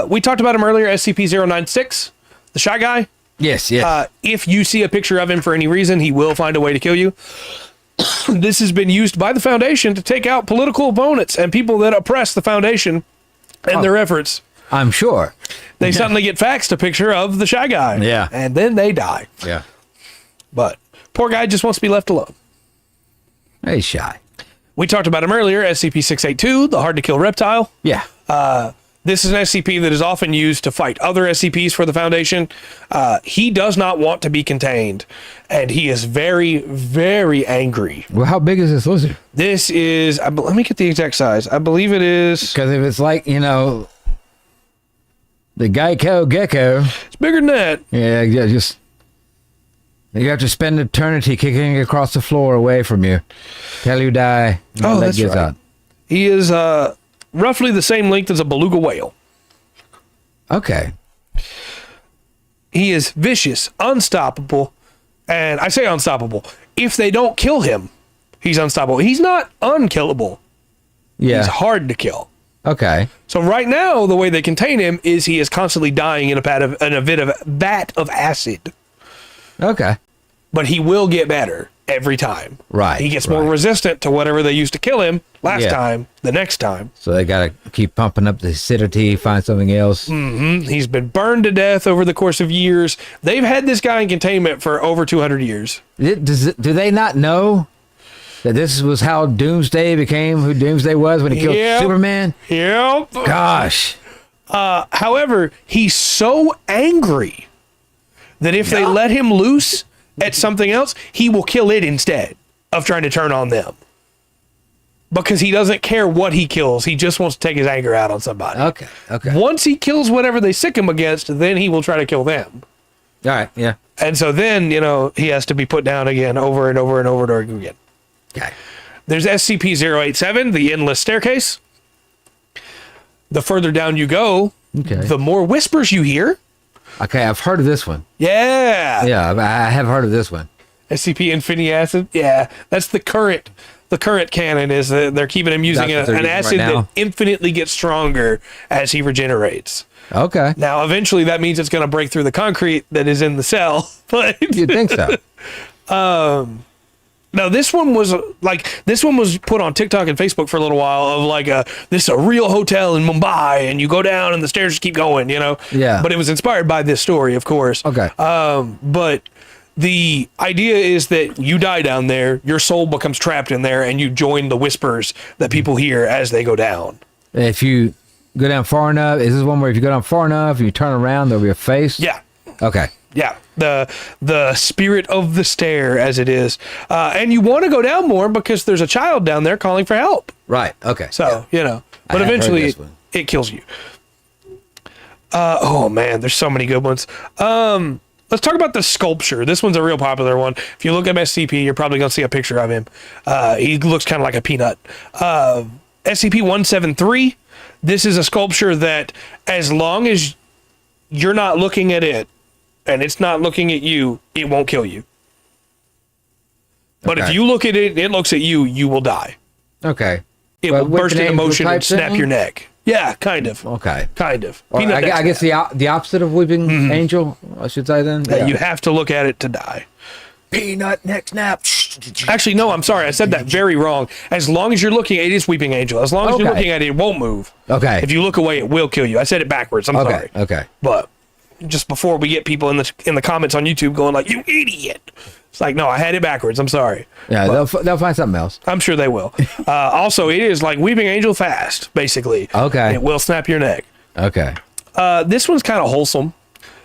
We talked about him earlier, SCP-096, the Shy Guy. Yes. Yes. If you see a picture of him for any reason, he will find a way to kill you. This has been used by the Foundation to take out political opponents and people that oppress the Foundation and their efforts. I'm sure. They suddenly get faxed a picture of the Shy Guy. Yeah. And then they die. Yeah. But poor guy just wants to be left alone. He's shy. We talked about him earlier, SCP-682, the hard-to-kill reptile. Yeah. This is an SCP that is often used to fight other SCPs for the Foundation. He does not want to be contained, and he is very, very angry. Well, how big is this lizard? This is, let me get the exact size. I believe it is... Because if it's like, the Geico gecko... It's bigger than that. Yeah, just... You have to spend eternity kicking it across the floor away from you. Till you die. Oh, that's right. Out. He is roughly the same length as a beluga whale. Okay. He is vicious, unstoppable, and I say unstoppable. If they don't kill him, he's unstoppable. He's not unkillable. Yeah. He's hard to kill. Okay. So right now, the way they contain him is he is constantly dying in a vat of acid. Okay. But he will get better every time. Right. He gets more resistant to whatever they used to kill him last Yeah. time, the next time. So they got to keep pumping up the acidity, find something else. Mm-hmm. He's been burned to death over the course of years. They've had this guy in containment for over 200 years. Do they not know that this was how Doomsday became who Doomsday was when he killed Superman? Yep. Gosh. However, he's so angry that if they let him loose at something else, he will kill it instead of trying to turn on them. Because he doesn't care what he kills. He just wants to take his anger out on somebody. Okay. Once he kills whatever they sick him against, then he will try to kill them. All right, yeah. And so then, he has to be put down again over and over and over and over again. Okay. There's SCP-087, the Endless Staircase. The further down you go, the more whispers you hear. Okay, I've heard of this one. Yeah. Yeah, I have heard of this one. SCP Infinity Acid. Yeah, that's the current canon is that they're keeping him using an acid that infinitely gets stronger as he regenerates. Okay. Now, eventually that means it's going to break through the concrete that is in the cell. But you think so? No, this one was put on TikTok and Facebook for a little while of this is a real hotel in Mumbai and you go down and the stairs just keep going, Yeah. But it was inspired by this story, of course. Okay. But the idea is that you die down there, your soul becomes trapped in there, and you join the whispers that people hear as they go down. If you go down far enough, is this one where if you go down far enough and you turn around, there'll be a face? Yeah. Okay. Yeah, the spirit of the stair, as it is. And you want to go down more because there's a child down there calling for help. Right, okay. So, but eventually it kills you. Oh, man, there's so many good ones. Let's talk about the sculpture. This one's a real popular one. If you look at SCP, you're probably going to see a picture of him. He looks kind of like a peanut. SCP-173, this is a sculpture that as long as you're not looking at it, and it's not looking at you, it won't kill you. But if you look at it, it looks at you, you will die. Okay. It will burst into motion and snap your neck. Yeah, kind of. Okay. Kind of. I guess the opposite of Weeping Angel, I should say then. Yeah. You have to look at it to die. Peanut neck snap. Actually, no, I'm sorry. I said that very wrong. As long as you're looking at it, is Weeping Angel. As long as you're looking at it, it won't move. Okay. If you look away, it will kill you. I said it backwards. I'm sorry. Okay. But just before we get people in the comments on YouTube going like, you idiot. It's like, no, I had it backwards. I'm sorry. Yeah, they'll find something else. I'm sure they will. Also, it is like Weeping Angel fast, basically. Okay. It will snap your neck. Okay. This one's kind of wholesome.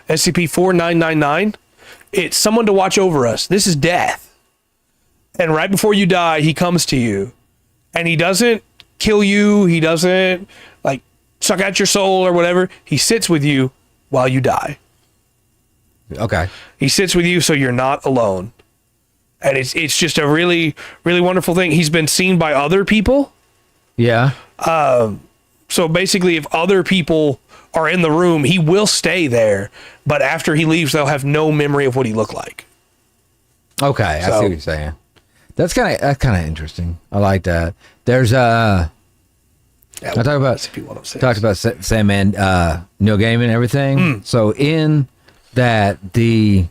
SCP-4999. It's someone to watch over us. This is death. And right before you die, he comes to you. And he doesn't kill you. He doesn't, suck out your soul or whatever. He sits with you while you die. Okay. He sits with you so you're not alone. And it's just a really, really wonderful thing. He's been seen by other people. Yeah. So basically, if other people are in the room, he will stay there. But after he leaves, they'll have no memory of what he looked like. Okay, I see what you're saying. That's kind of interesting. I like that. There's I talked about Sandman, Neil Gaiman and everything. So in that, the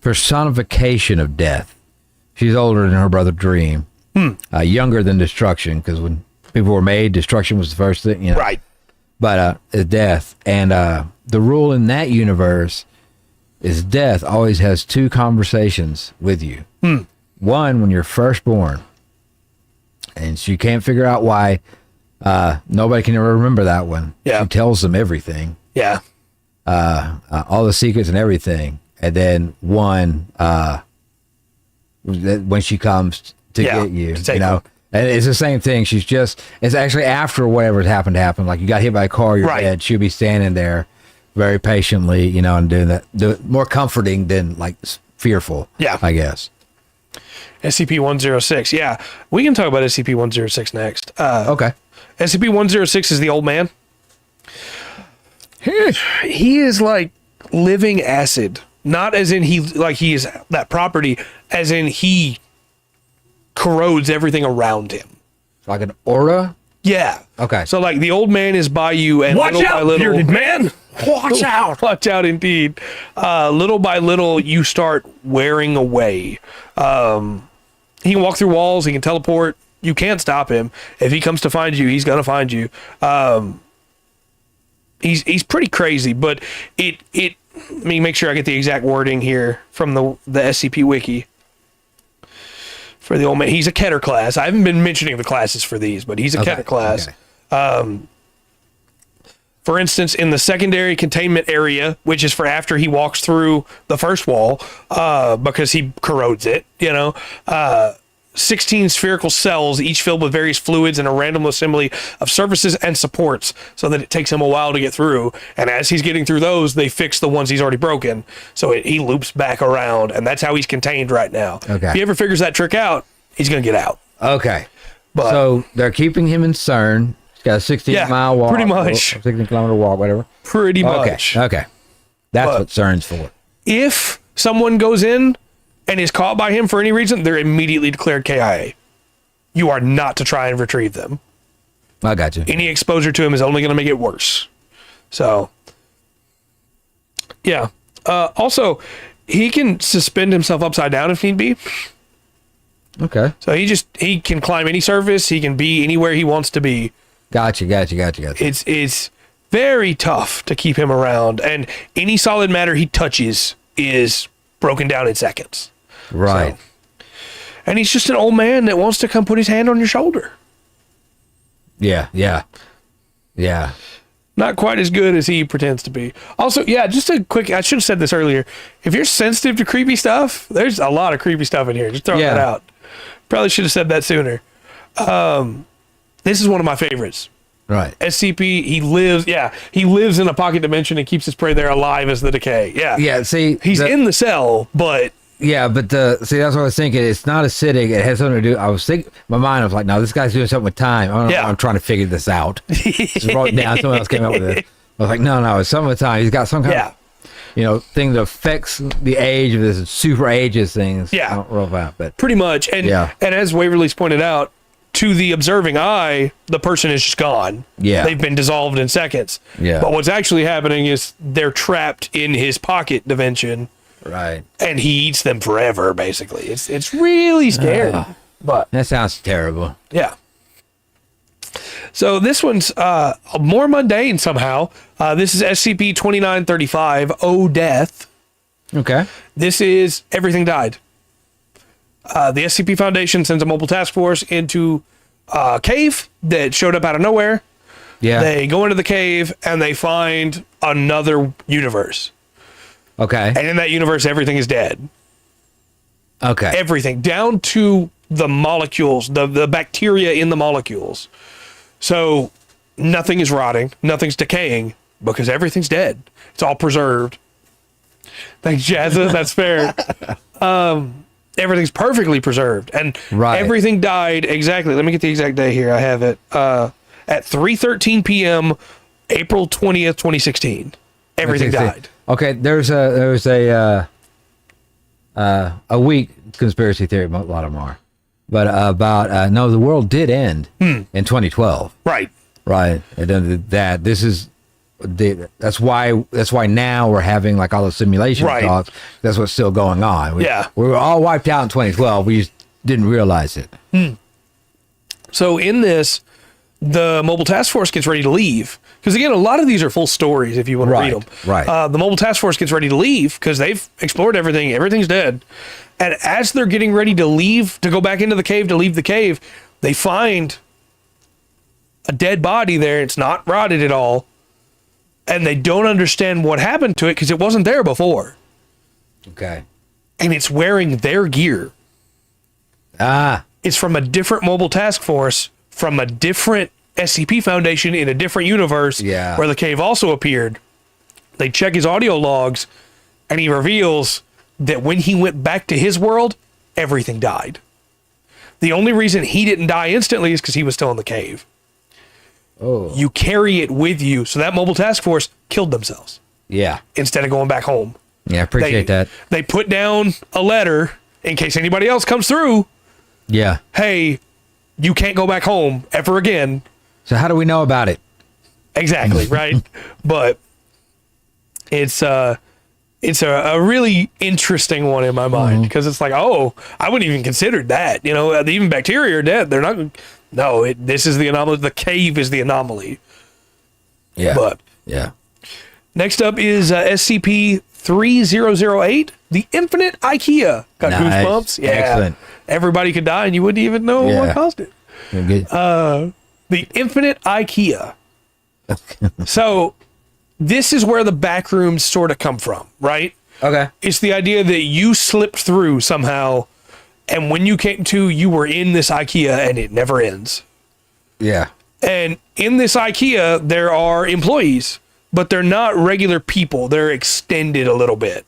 personification of death, she's older than her brother Dream, younger than Destruction, because when people were made, Destruction was the first thing, Right. But death, and the rule in that universe is death always has two conversations with you. One when you're first born, and she can't figure out why Nobody can ever remember that one. Yeah. She tells them everything. Yeah. All the secrets and everything. And then one, when she comes to get you, you know, and it's the same thing. It's actually after whatever's happened. Like you got hit by a car, you're dead. She'll be standing there very patiently, you know, and doing that. More comforting than like fearful. Yeah. I guess. SCP-106. Yeah. We can talk about SCP-106 next. Okay. SCP-106 is the old man. He is like living acid. Not as in he is that property, as in he corrodes everything around him. Like an aura? Yeah. Okay. So like the old man is by you, and Watch little out, by little, bearded man! Watch out! Watch out, indeed. Little by little, you start wearing away. He can walk through walls. He can teleport. You can't stop him. If he comes to find you, he's gonna find you. He's pretty crazy, but let me make sure I get the exact wording here from the SCP Wiki. For the old man, he's a Keter class. I haven't been mentioning the classes for these, but he's a Keter class. Okay. For instance, in the secondary containment area, which is for after he walks through the first wall, because he corrodes it, 16 spherical cells, each filled with various fluids and a random assembly of surfaces and supports, so that it takes him a while to get through. And as he's getting through those, they fix the ones he's already broken. So he loops back around, and that's how he's contained right now. Okay. If he ever figures that trick out, he's going to get out. Okay. But, so they're keeping him in CERN. He's got a 16-mile walk. Pretty much. 16-kilometer walk, whatever. Pretty much. Okay. That's what CERN's for. If someone goes in and is caught by him for any reason, they're immediately declared KIA. You are not to try and retrieve them. I got you. Any exposure to him is only going to make it worse. So, yeah. Also, he can suspend himself upside down if need be. Okay. So he can climb any surface. He can be anywhere he wants to be. Gotcha. It's very tough to keep him around, and any solid matter he touches is broken down in seconds. Right. So, and he's just an old man that wants to come put his hand on your shoulder. Yeah. Not quite as good as he pretends to be. Also, just a quick, I should have said this earlier. If you're sensitive to creepy stuff, there's a lot of creepy stuff in here. Just throw that out. Probably should have said that sooner. This is one of my favorites. Right. SCP, he lives in a pocket dimension and keeps his prey there alive as the decay. Yeah. Yeah, see. He's in the cell, but... Yeah, but that's what I was thinking. It's not acidic. It has something to do. I was thinking, my mind was like, no, this guy's doing something with time. I'm trying to figure this out. Just wrote it down. Someone else came up with it. I was like, no, it's something with time. He's got some kind of, thing that affects the age of this super ages things. Yeah. I don't know about, but pretty much. And as Waverly's pointed out, to the observing eye, the person is just gone. Yeah. They've been dissolved in seconds. Yeah. But what's actually happening is they're trapped in his pocket dimension. Right. And he eats them forever, basically. It's really scary. But that sounds terrible. Yeah. So this one's more mundane somehow. This is SCP-2935, O Death. Okay. This is Everything Died. The SCP Foundation sends a mobile task force into a cave that showed up out of nowhere. Yeah. They go into the cave and they find another universe. Okay. And in that universe, everything is dead. Okay. Everything, down to the molecules, the bacteria in the molecules. So nothing is rotting, nothing's decaying, because everything's dead. It's all preserved. Thanks, Jazza. That's fair. Everything's perfectly preserved. And everything died exactly. Let me get the exact day here. I have it. At 3:13 p.m., April 20th, 2016. Everything died. Okay, there's a weak conspiracy theory, a lot of them are, but about no, the world did end in 2012. Right. And then that that's why now we're having like all the simulation talks. That's what's still going on. We were all wiped out in 2012. We just didn't realize it. So in this, the mobile task force gets ready to leave. Because again, a lot of these are full stories if you want to read them. Right. The mobile task force gets ready to leave because they've explored everything. Everything's dead. And as they're getting ready to leave, to go back into the cave, to leave the cave, they find a dead body there. It's not rotted at all. And they don't understand what happened to it because it wasn't there before. Okay. And it's wearing their gear. It's from a different mobile task force, from a different SCP Foundation in a different universe where the cave also appeared. They check his audio logs, and he reveals that when he went back to his world, everything died. The only reason he didn't die instantly is because he was still in the cave. Oh. You carry it with you. So that mobile task force killed themselves. Yeah. Instead of going back home. Yeah, I appreciate that. They put down a letter in case anybody else comes through. Yeah. Hey, you can't go back home ever again. So how do we know about it? Exactly, right? But it's a really interesting one in my mind because it's like, oh, I wouldn't even considered that. You know, even bacteria are dead. They're not. No, this is the anomaly. The cave is the anomaly. Yeah. But yeah. Next up is SCP-3008, the Infinite IKEA. Got goosebumps. Yeah. Excellent. Everybody could die and you wouldn't even know what caused it. The Infinite IKEA. So this is where the back rooms sort of come from, right? Okay. It's the idea that you slipped through somehow, and when you came to, you were in this IKEA and it never ends. Yeah. And in this IKEA, there are employees, but they're not regular people. They're extended a little bit.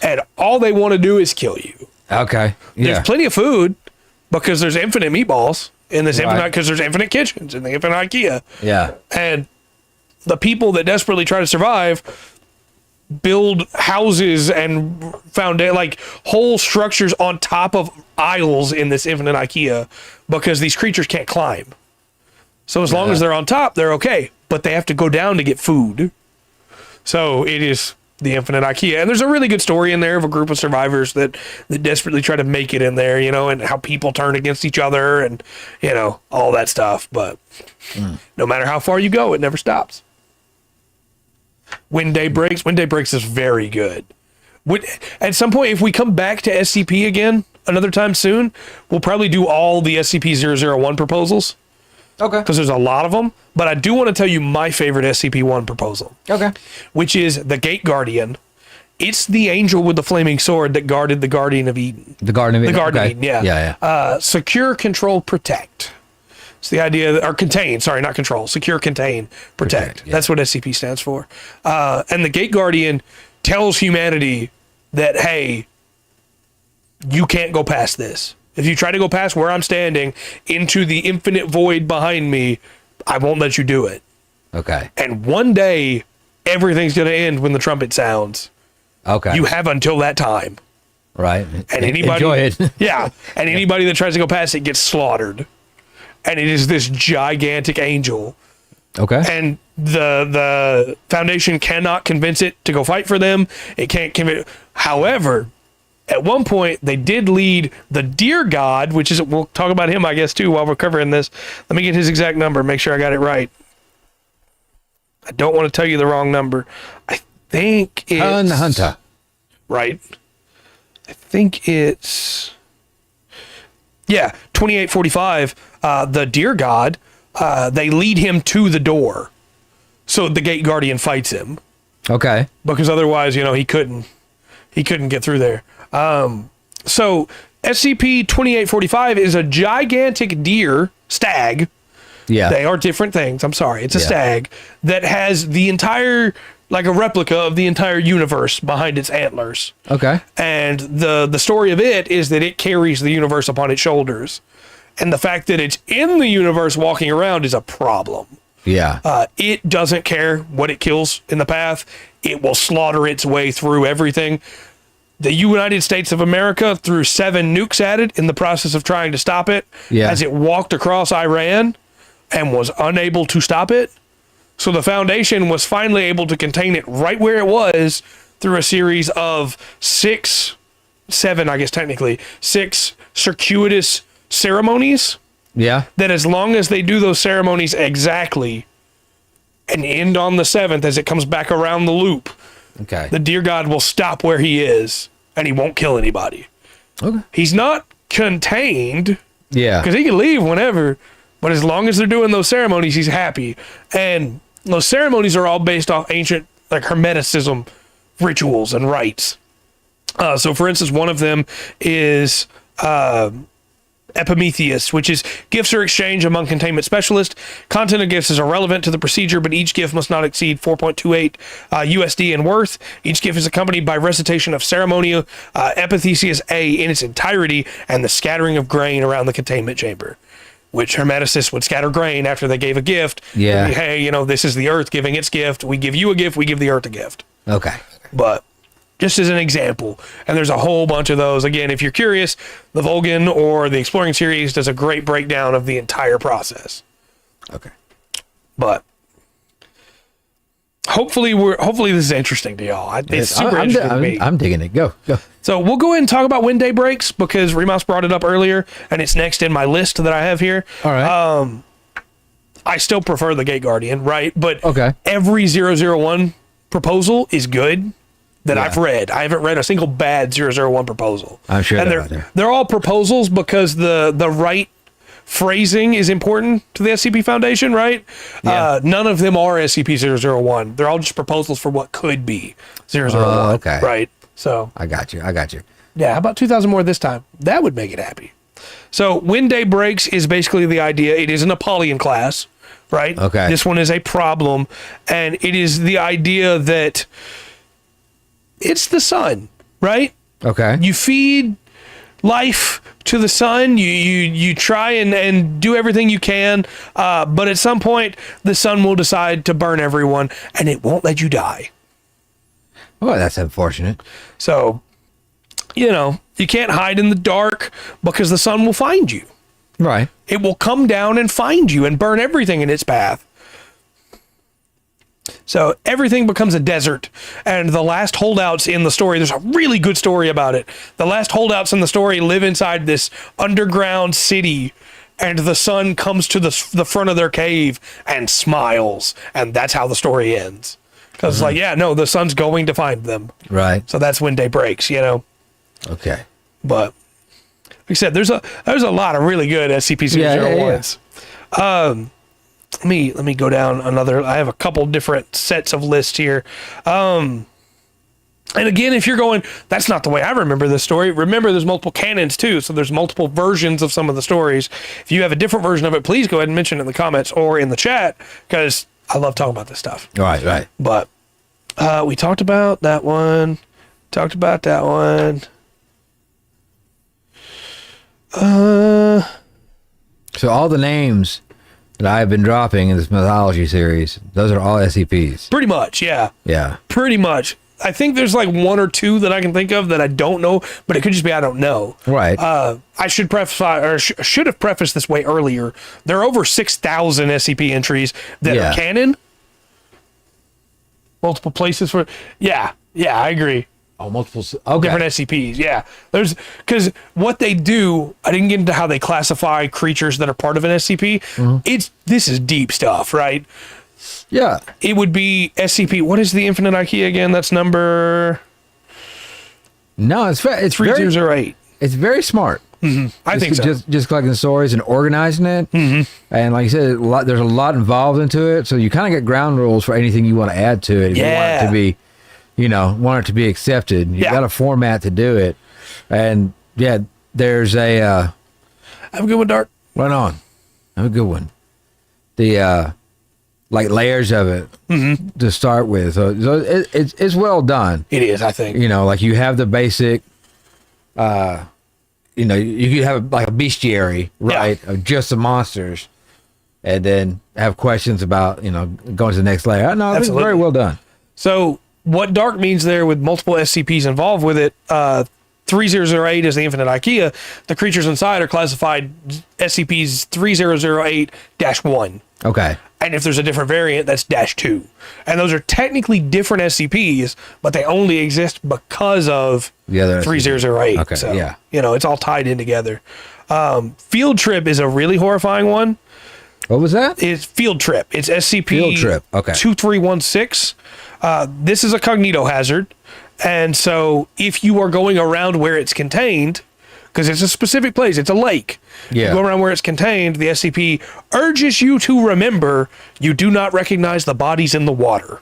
And all they want to do is kill you. Okay. Yeah. There's plenty of food because there's infinite meatballs in this infinite, because there's infinite kitchens in the infinite IKEA. Yeah. And the people that desperately try to survive build houses and found like whole structures on top of aisles in this infinite IKEA because these creatures can't climb. So as long as they're on top, they're okay, but they have to go down to get food. So it is the infinite IKEA. And there's a really good story in there of a group of survivors that desperately try to make it in there, you know, and how people turn against each other and, you know, all that stuff. But no matter how far you go, it never stops. When Day Breaks is very good. At some point, if we come back to SCP again another time soon, we'll probably do all the SCP-001 proposals. Okay. Because there's a lot of them. But I do want to tell you my favorite SCP-1 proposal. Okay. Which is the Gate Guardian. It's the angel with the flaming sword that guarded the Guardian of Eden. The Garden of Eden. The Garden of Eden, yeah. Yeah. Secure, control, protect. It's the idea, or contain, sorry, not control. Secure, contain, protect. Yeah. That's what SCP stands for. And the Gate Guardian tells humanity that, hey, you can't go past this. If you try to go past where I'm standing into the infinite void behind me, I won't let you do it. Okay. And one day, everything's going to end when the trumpet sounds. Okay. You have until that time. Right. And anybody, enjoy it. yeah. And anybody that tries to go past it gets slaughtered. And it is this gigantic angel. Okay. And the Foundation cannot convince it to go fight for them. It can't convince. However, at one point, they did lead the Deer God, which is, we'll talk about him, I guess, too, while we're covering this. Let me get his exact number, make sure I got it right. I don't want to tell you the wrong number. I think it's... Hunter. Right. I think it's... Yeah, 2845, the Deer God, they lead him to the door. So the Gate Guardian fights him. Okay. Because otherwise, you know, he couldn't get through there. So SCP-2845 is a gigantic deer, stag. Yeah. They are different things. I'm sorry. It's a stag that has the entire, like a replica of the entire universe behind its antlers. Okay. And the story of it is that it carries the universe upon its shoulders. And the fact that it's in the universe walking around is a problem. Yeah. It doesn't care what it kills in the path. It will slaughter its way through everything. The United States of America threw 7 nukes at it in the process of trying to stop it as it walked across Iran and was unable to stop it. So the Foundation was finally able to contain it right where it was through a series of 6 circuitous ceremonies. Yeah. That as long as they do those ceremonies exactly and end on the 7th as it comes back around the loop, okay, the Deer God will stop where he is and he won't kill anybody. Okay. He's not contained. Yeah. Because he can leave whenever, But as long as they're doing those ceremonies, he's happy. And those ceremonies are all based off ancient, like, Hermeticism rituals and rites. So, for instance, one of them is Epimetheus, which is gifts are exchanged among containment specialists. Content of gifts is irrelevant to the procedure, but each gift must not exceed 4.28 USD in worth. Each gift is accompanied by recitation of ceremonial Epimetheus A in its entirety and the scattering of grain around the containment chamber, which Hermeticists would scatter grain after they gave a gift. Yeah. Hey, you know, this is the earth giving its gift. We give you a gift. We give the earth a gift. Okay. But just as an example, and there's a whole bunch of those. Again, if you're curious, the Vulcan or the Exploring series does a great breakdown of the entire process. Okay. But hopefully this is interesting to y'all. It's super interesting to me. I'm digging it. Go. So we'll go ahead and talk about when day breaks because Remus brought it up earlier, and it's next in my list that I have here. All right. I still prefer the Gate Guardian, right? But Okay. every 001 proposal is good that I've read. I haven't read a single bad 001 proposal. I'm sure and they're out there. they're all proposals because the right phrasing is important to the SCP Foundation, right? Yeah. None of them are SCP-001. They're all just proposals for what could be 001. Okay. Right? So I got you. yeah, how about 2,000 more this time? That would make it happy. So when day breaks is basically the idea. It is an Apollyon class, right? Okay. This one is a problem, and it is the idea that it's the sun, right? Okay. You feed life to the sun. You try and do everything you can, but at some point the sun will decide to burn everyone, and it won't let you die. Oh, that's unfortunate. So, you know, you can't hide in the dark because the sun will find you. Right. It will come down and find you and burn everything in its path. So everything becomes a desert, and the last holdouts in the story, there's a really good story about it. The last holdouts in the story live inside this underground city, and the sun comes to the front of their cave and smiles, and that's how the story ends. Because it's like, yeah, no, the sun's going to find them. Right. So that's when day breaks, you know. Okay. But like I said, there's a lot of really good SCP-001s. Let me go down another. I have a couple different sets of lists here. And again, if you're going, that's not the way I remember this story. Remember, there's multiple canons too, so there's multiple versions of some of the stories. If you have a different version of it, please go ahead and mention it in the comments or in the chat, because I love talking about this stuff. Right. But we talked about that one. Talked about that one. So all the names that I've been dropping in this mythology series, those are all SCPs. Pretty much, yeah. Yeah. Pretty much. I think there's like one or two that I can think of that I don't know, but it could just be I don't know. Right. I should should have prefaced this way earlier. There are over 6,000 SCP entries that are canon. Multiple places for I agree. Oh, multiple. Okay. Different SCPs, yeah. There's because what they do, I didn't get into how they classify creatures that are part of an SCP. Mm-hmm. This is deep stuff, right? Yeah. It would be SCP. What is the Infinite IKEA again? That's number. No, it's 3008. It's very smart. I think so. Just collecting stories and organizing it. And like you said, there's a lot involved into it. So you kind of get ground rules for anything you want to add to it. If you want it to be, want it to be accepted. You got a format to do it. And yeah, there's a. Have a good one, Dark. Right on. Have a good one. The like layers of it to start with. So it's well done. It is, I think. Like you have the basic. You could have like a bestiary, right, of just the monsters, and then have questions about, going to the next layer. No, it's very well done. So what Dark means there with multiple SCPs involved with it, 3008 is the Infinite IKEA. The creatures inside are classified SCPs 3008-1. Okay. And if there's a different variant, that's -2. And those are technically different SCPs, but they only exist because of the other 3008. Okay, so, yeah. It's all tied in together. Field Trip is a really horrifying one. What was that? It's Field Trip. It's SCP Field Trip. Okay. 2316. This is a cognito hazard. And so if you are going around where it's contained, because it's a specific place. It's a lake. Yeah. You go around where it's contained. The SCP urges you to remember you do not recognize the bodies in the water.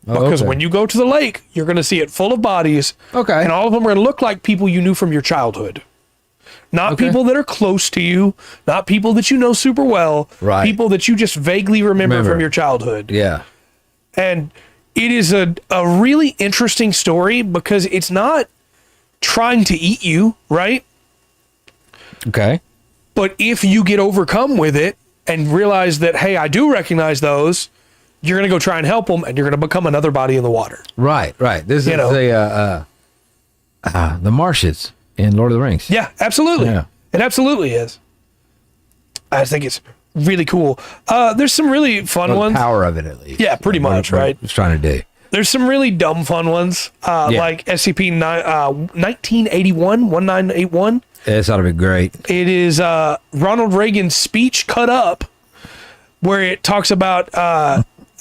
Because when you go to the lake, you're going to see it full of bodies. Okay. And all of them are going to look like people you knew from your childhood. Not people that are close to you, not people that you know super well, Right. people that you just vaguely remember from your childhood. Yeah. And it is a really interesting story because it's not trying to eat you, right? Okay. But if you get overcome with it and realize that, hey, I do recognize those, you're going to go try and help them, and you're going to become another body in the water. Right. This is the marshes in Lord of the Rings. Yeah, absolutely. Yeah. It absolutely is. I think it's really cool. There's some really fun ones. The power of it, at least. Yeah, pretty much, right? It's trying to do. There's some really dumb fun ones, like SCP 1981. This ought to be great. It is Ronald Reagan's speech cut up, where it talks about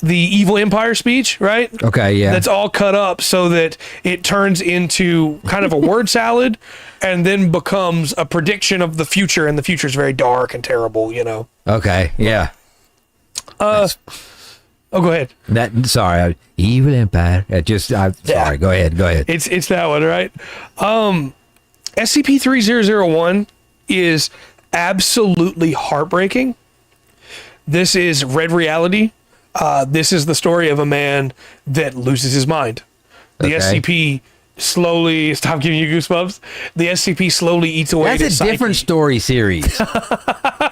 the evil empire speech, right? Okay, yeah. That's all cut up so that it turns into kind of a word salad and then becomes a prediction of the future, and the future is very dark and terrible, you know? Okay, yeah. Oh, go ahead. Evil Empire. Sorry, go ahead. It's that one, right? SCP-3001 is absolutely heartbreaking. This is Red Reality. This is the story of a man that loses his mind. The SCP slowly, stop giving you goosebumps. The SCP slowly eats away at his psyche. That's a different story series.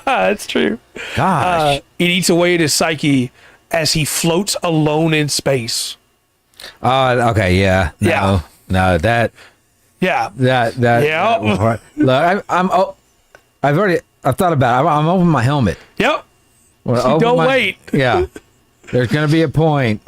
That's true. Gosh. It eats away at his psyche as he floats alone in space. Okay, yeah. No, that. Yeah. That. Yeah. Look, I've thought about it. I'm opening my helmet. Yep. Well, Don't wait. Yeah. There's going to be a point.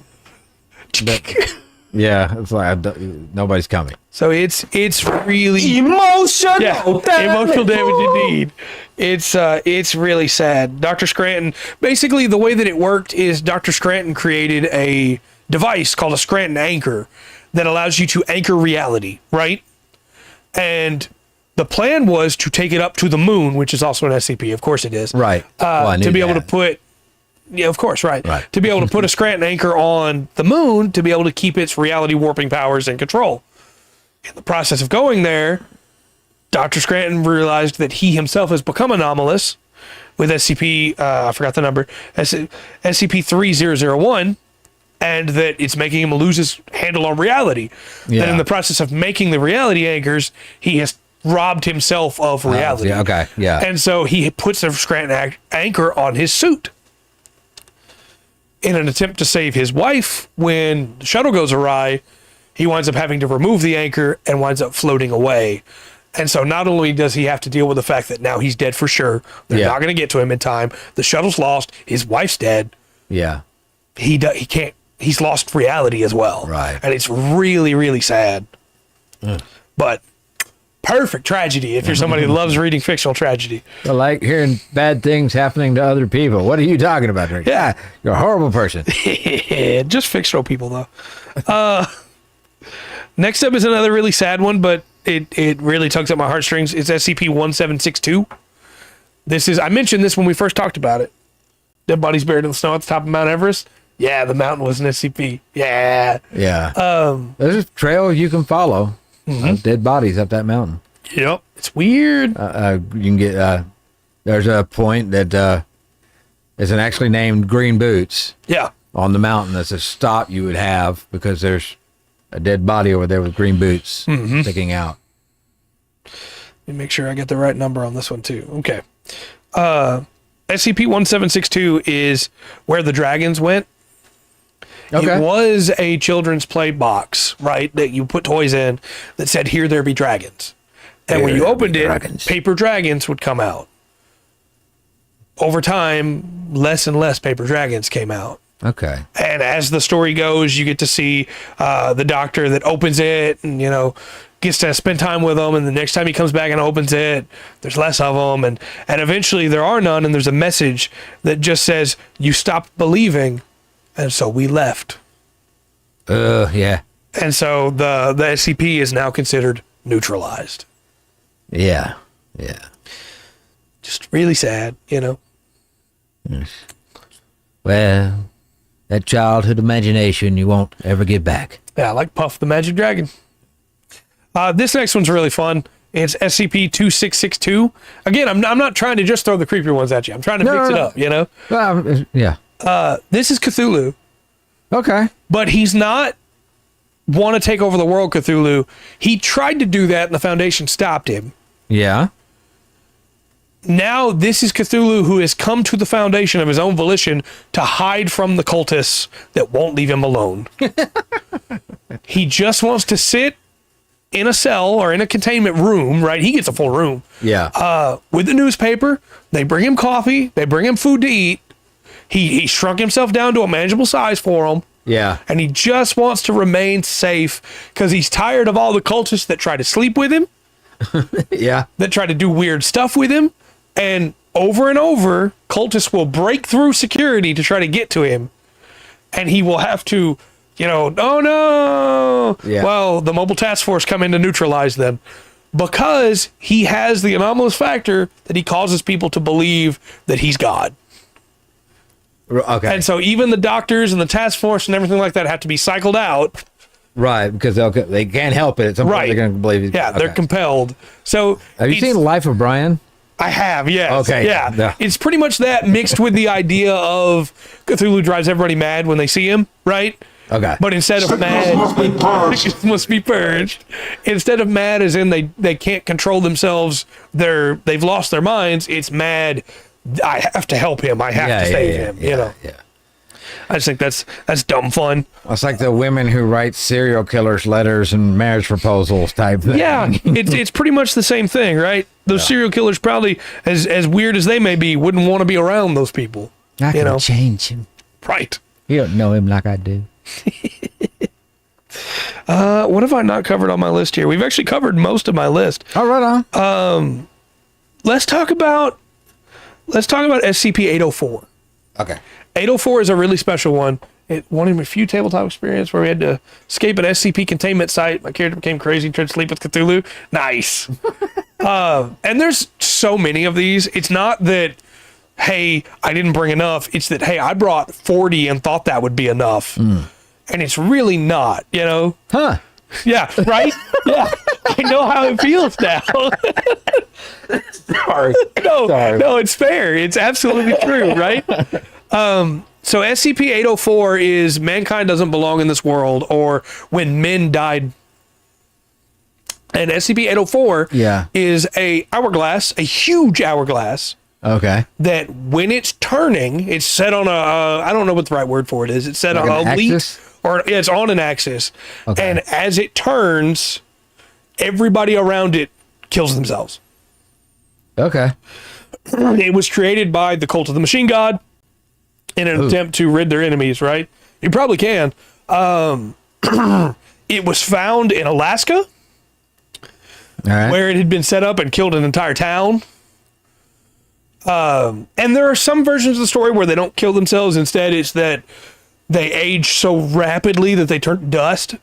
It's like nobody's coming. So it's really Emotional emotional damage indeed. It's really sad. Dr. Scranton, basically the way that it worked is Dr. Scranton created a device called a Scranton anchor that allows you to anchor reality, right? And the plan was to take it up to the moon, which is also an SCP. Of course it is. Right. To be able to put, of course, right. To be able to put a Scranton anchor on the moon to be able to keep its reality warping powers in control. In the process of going there, Dr. Scranton realized that he himself has become anomalous with SCP, I forgot the number, SCP-3001, and that it's making him lose his handle on reality. Yeah. And in the process of making the reality anchors, he has robbed himself of reality. Yeah. And so he puts a Scranton anchor on his suit. In an attempt to save his wife, when the shuttle goes awry, he winds up having to remove the anchor and winds up floating away. And so not only does he have to deal with the fact that now he's dead for sure, they're not going to get to him in time, the shuttle's lost, his wife's dead. Yeah. He can't, he's lost reality as well. Right. And it's really, really sad. But perfect tragedy if you're somebody who loves reading fictional tragedy. I like hearing bad things happening to other people. What are you talking about, Rick? Yeah. You're a horrible person. Just fictional people, though. Next up is another really sad one, but it really tugs at my heartstrings. It's SCP-1762. I mentioned this when we first talked about it. Dead bodies buried in the snow at the top of Mount Everest. Yeah, the mountain was an SCP. Yeah. Yeah. There's a trail you can follow. Dead bodies up that mountain. Yep. It's weird. You can get, there's a point that isn't actually named Green Boots. Yeah. On the mountain. That's a stop you would have because there's a dead body over there with green boots sticking out. Let me make sure I get the right number on this one too. Okay. SCP-1762 is where the dragons went. Okay. It was a children's play box, right, that you put toys in that said, "Here there be dragons." And when you opened it, paper dragons would come out. Over time, less and less paper dragons came out. Okay. And as the story goes, you get to see the doctor that opens it and, gets to spend time with them. And the next time he comes back and opens it, there's less of them. And eventually there are none. And there's a message that just says, "You stopped believing. And so we left." Yeah. And so the SCP is now considered neutralized. Yeah. Yeah. Just really sad, you know. Well, that childhood imagination you won't ever get back. Yeah, like Puff the Magic Dragon. This next one's really fun. It's SCP-2662. Again, I'm not trying to just throw the creepier ones at you. I'm trying to mix it up, you know? Yeah. This is Cthulhu, Okay. but he's not want to take over the world Cthulhu. He tried to do that and the Foundation stopped him. Yeah. Now this is Cthulhu who has come to the Foundation of his own volition to hide from the cultists that won't leave him alone. He just wants to sit in a cell or in a containment room, right? He gets a full room. Yeah. With the newspaper. They bring him coffee. They bring him food to eat. He shrunk himself down to a manageable size for him. Yeah. And he just wants to remain safe because he's tired of all the cultists that try to sleep with him, Yeah. that try to do weird stuff with him. And over cultists will break through security to try to get to him. And he will have to, oh no. Yeah. Well, the mobile task force come in to neutralize them because he has the anomalous factor that he causes people to believe that he's God. Okay. And so even the doctors and the task force and everything like that have to be cycled out. Right, because they can't help it. At some point they're going to believe he's... Yeah, they're compelled. So have you seen Life of Brian? I have, yes. Okay. Yeah. It's pretty much that mixed with the idea of Cthulhu drives everybody mad when they see him, right? Okay. But instead of mad, must be purged. Instead of mad as in they can't control themselves, they've lost their minds, it's mad, I have to help him, I have to save him, you know. Yeah. I just think that's dumb fun. It's like the women who write serial killers letters and marriage proposals type thing. Yeah, it's pretty much the same thing, right? Those serial killers probably, as weird as they may be, wouldn't want to be around those people. I can change him. Right. You don't know him like I do. What have I not covered on my list here? We've actually covered most of my list. Oh, right on. Let's talk about SCP-804. Okay. 804 is a really special one. One of a few tabletop experience where we had to escape an SCP containment site. My character became crazy and tried to sleep with Cthulhu. Nice. And there's so many of these. It's not that, hey, I didn't bring enough. It's that, hey, I brought 40 and thought that would be enough. And it's really not, Huh. Yeah, right? Yeah. I know how it feels now. Sorry. No, it's fair. It's absolutely true, right? So SCP-804 is mankind doesn't belong in this world, or when men died. And SCP-804 is a hourglass, a huge hourglass. Okay. That when it's turning, it's set on I don't know what the right word for it is. It's set like on a axis? leaf, or it's on an axis. Okay. And as it turns, everybody around it kills themselves. Okay. It was created by the Cult of the Machine God in an attempt to rid their enemies, right? You probably can. It was found in Alaska, All right. where it had been set up and killed an entire town. And there are some versions of the story where they don't kill themselves. Instead, it's that they age so rapidly that they turn to dust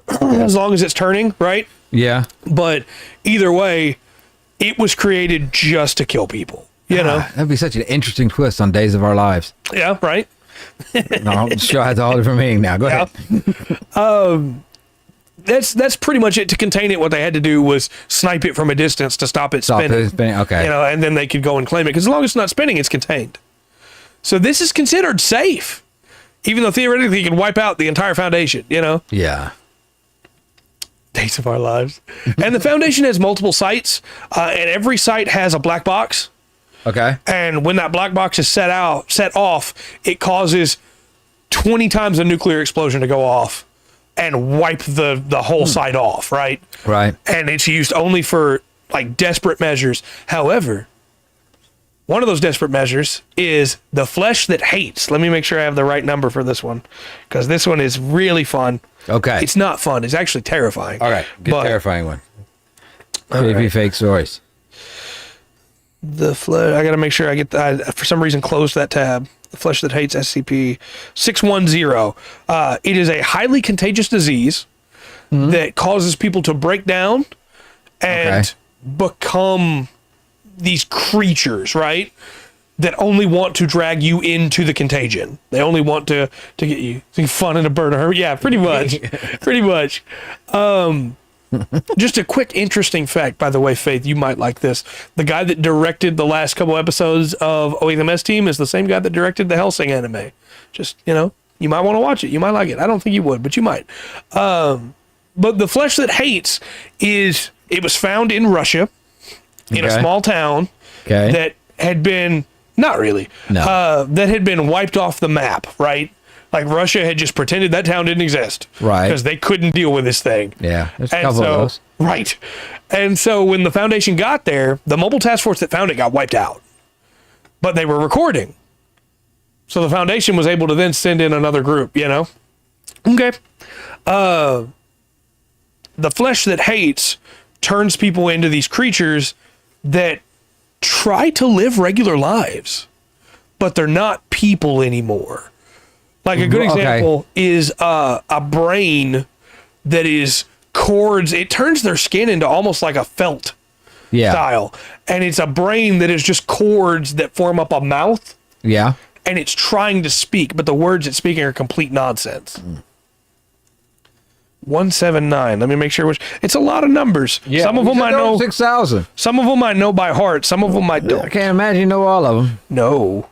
as long as it's turning, right? Yeah. But either way, it was created just to kill people, you know? That'd be such an interesting twist on Days of Our Lives. Yeah, right? No, the show has a whole different meaning now. Go ahead. That's pretty much it. To contain it, what they had to do was snipe it from a distance to stop it spinning. Okay. And then they could go and claim it. Because as long as it's not spinning, it's contained. So this is considered safe. Even though theoretically you can wipe out the entire Foundation, Yeah. Days of Our Lives. And the Foundation has multiple sites, and every site has a black box. Okay. And when that black box is set off, it causes 20 times a nuclear explosion to go off and wipe the whole site off, right? Right. And it's used only for like desperate measures. However, one of those desperate measures is the flesh that hates. Let me make sure I have the right number for this one, because this one is really fun. Okay. It's not fun. It's actually terrifying. All right. Good terrifying one. Creepy right. fake stories. The flesh. I got to make sure I get for some reason closed that tab. The flesh that hates, SCP-610. It is a highly contagious disease that causes people to break down and become these creatures, right? That only want to drag you into the contagion. They only want to get you fun and a burner. Yeah, pretty much. Pretty much. Just a quick interesting fact, by the way, Faith, you might like this. The guy that directed the last couple episodes of OEMS Team is the same guy that directed the Hellsing anime. Just, you might want to watch it. You might like it. I don't think you would, but you might. But the flesh that hates it was found in Russia, in a small town that had been, not really, that had been wiped off the map, right? Like Russia had just pretended that town didn't exist. Right. Because they couldn't deal with this thing. Yeah. There's a couple of those. Right. And so when the Foundation got there, the mobile task force that found it got wiped out. But they were recording. So the Foundation was able to then send in another group, Okay. The flesh that hates turns people into these creatures that try to live regular lives, but they're not people anymore. Like a good example is a brain that is cords. It turns their skin into almost like a felt style. And it's a brain that is just cords that form up a mouth. Yeah. And it's trying to speak, but the words it's speaking are complete nonsense. 179. Let me make sure which. It's a lot of numbers. Yeah, some of them I know. 6,000. Some of them I know by heart. Some of them I don't. I can't imagine you know all of them. No.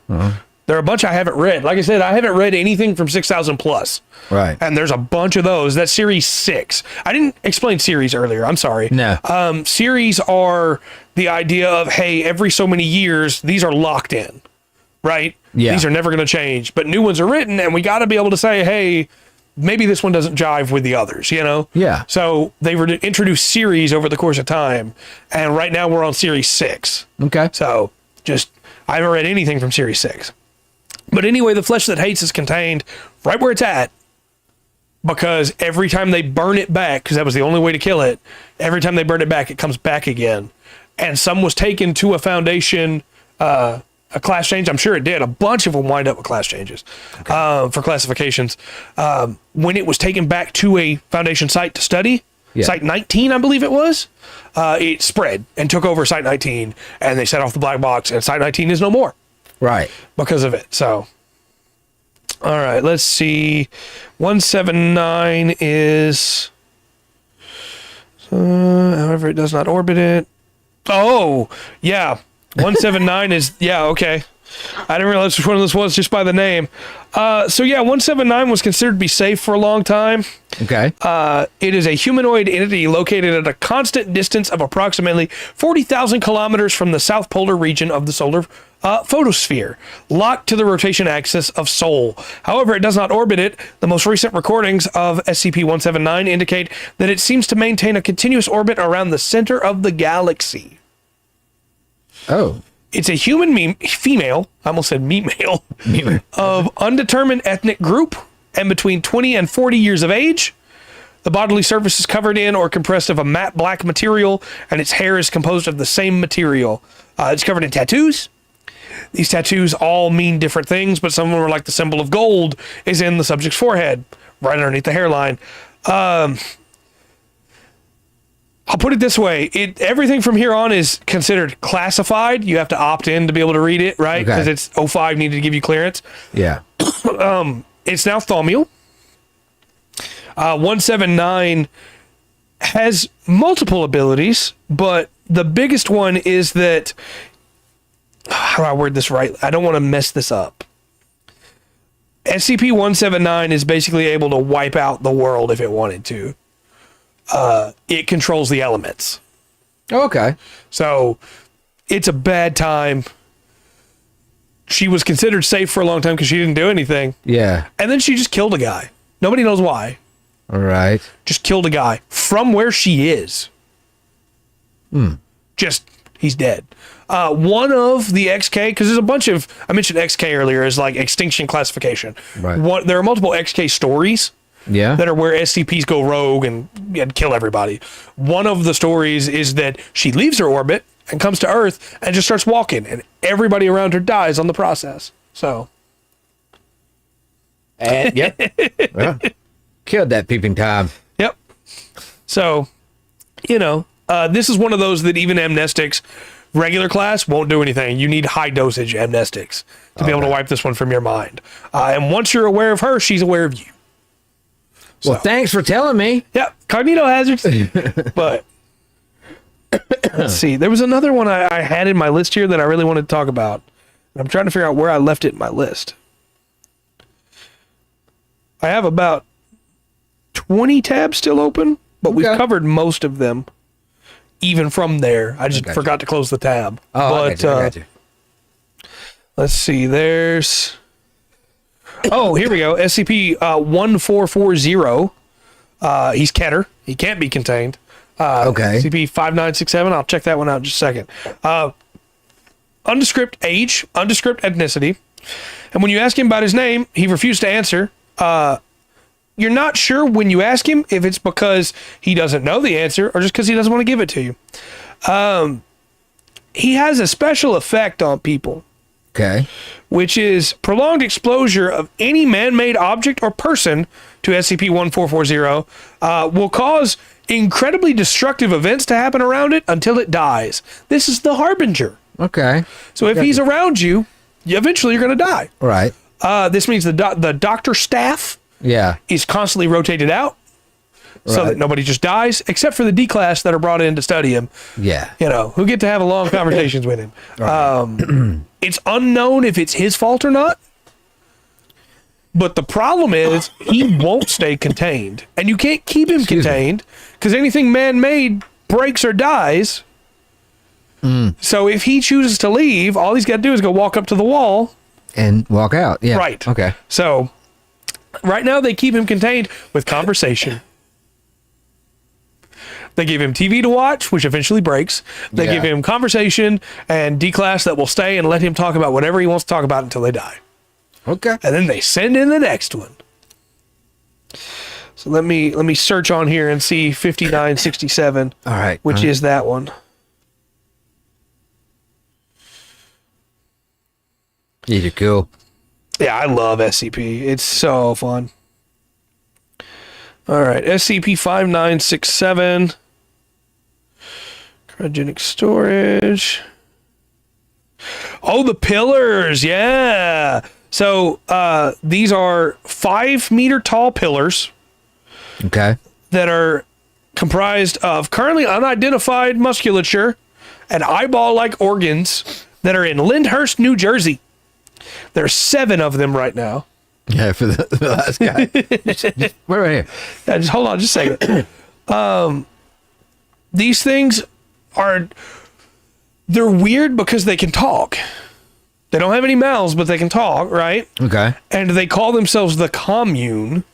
There are a bunch I haven't read. Like I said, I haven't read anything from 6,000 plus. Right. And there's a bunch of those. That's series 6. I didn't explain series earlier. I'm sorry. No. Series are the idea of, hey, every so many years, these are locked in. Right? Yeah. These are never going to change. But new ones are written, and we got to be able to say, hey, maybe this one doesn't jive with the others, Yeah. So they were to introduce series over the course of time. And right now we're on series 6. Okay. So I haven't read anything from series 6. But anyway, the flesh that hates is contained right where it's at, because every time they burn it back, because that was the only way to kill it, every time they burn it back, it comes back again. And some was taken to a Foundation, a class change. I'm sure it did. A bunch of them wind up with class changes for classifications. When it was taken back to a Foundation site to study, Site 19, I believe it was, it spread and took over Site 19, and they set off the black box, and Site 19 is no more. Right. Because of it. So, all right, let's see. 179 is, however, it does not orbit it. Oh, yeah. 179 is, yeah, okay. I didn't realize which one of this was just by the name. 179 was considered to be safe for a long time. Okay. It is a humanoid entity located at a constant distance of approximately 40,000 kilometers from the south polar region of the solar photosphere, locked to the rotation axis of Sol. However, it does not orbit it. The most recent recordings of SCP-179 indicate that it seems to maintain a continuous orbit around the center of the galaxy. Oh. It's a human female, I almost said male, of undetermined ethnic group and between 20 and 40 years of age. The bodily surface is covered in or compressed of a matte black material, and its hair is composed of the same material. It's covered in tattoos. These tattoos all mean different things, but some of them are like the symbol of gold is in the subject's forehead, right underneath the hairline. I'll put it this way. Everything from here on is considered classified. You have to opt in to be able to read it, right? Because it's 05 needed to give you clearance. Yeah. It's now Thaumiel. 179 has multiple abilities, but the biggest one is that, how do I word this right? I don't want to mess this up. SCP-179 is basically able to wipe out the world if it wanted to. It controls the elements. Okay. So it's a bad time. She was considered safe for a long time because she didn't do anything. Yeah. And then she just killed a guy. Nobody knows why. All right. Just killed a guy from where she is. He's dead. One of the XK, because there's a bunch of, I mentioned XK earlier as like extinction classification. Right. There are multiple XK stories. Yeah. That are where SCPs go rogue and kill everybody. One of the stories is that she leaves her orbit and comes to Earth and just starts walking, and everybody around her dies on the process. So. And, yep. Well, killed that peeping Tom. Yep. So, This is one of those that even amnestics, regular class, won't do anything. You need high dosage amnestics to be able to wipe this one from your mind. And once you're aware of her, she's aware of you. Well, thanks for telling me. Yeah, cognito hazards. But let's see. There was another one I had in my list here that I really wanted to talk about. I'm trying to figure out where I left it in my list. I have about 20 tabs still open, but we've covered most of them. Even from there, I just forgot to close the tab. Oh, I got you. Let's see. There's. Oh, here we go. SCP 1440. He's Keter. He can't be contained. SCP 5967. I'll check that one out in just a second. Undescript age, undescript ethnicity. And when you ask him about his name, he refused to answer. You're not sure when you ask him if it's because he doesn't know the answer or just because he doesn't want to give it to you. He has a special effect on people. Okay. Which is prolonged exposure of any man-made object or person to SCP-1440 will cause incredibly destructive events to happen around it until it dies. This is the Harbinger. Okay. So if he's around you, eventually you're going to die. Right. This means the doctor staff is constantly rotated out so that nobody just dies, except for the D-class that are brought in to study him. Yeah. You know, who get to have long conversations with him. Right. It's unknown if it's his fault or not. But the problem is he won't stay contained. And you can't keep him contained because anything man-made breaks or dies. So if he chooses to leave, all he's got to do is go walk up to the wall. And walk out. Yeah. Right. Okay. So right now they keep him contained with conversation. They give him TV to watch, which eventually breaks. They give him conversation and D-class that will stay and let him talk about whatever he wants to talk about until they die. Okay. And then they send in the next one. So let me search on here and see 5967. All right. Which is that one. These are cool. Yeah, I love SCP. It's so fun. All right, SCP-5967. Cryogenic storage. Oh, the pillars. Yeah. So these are 5-meter tall pillars. Okay. That are comprised of currently unidentified musculature and eyeball-like organs that are in Lyndhurst, New Jersey. There's 7 of them right now. Yeah, for the last guy. just right here. Yeah, just hold on just a second. These things they're weird because they can talk. They don't have any mouths, but they can talk, right? Okay. And they call themselves the Commune.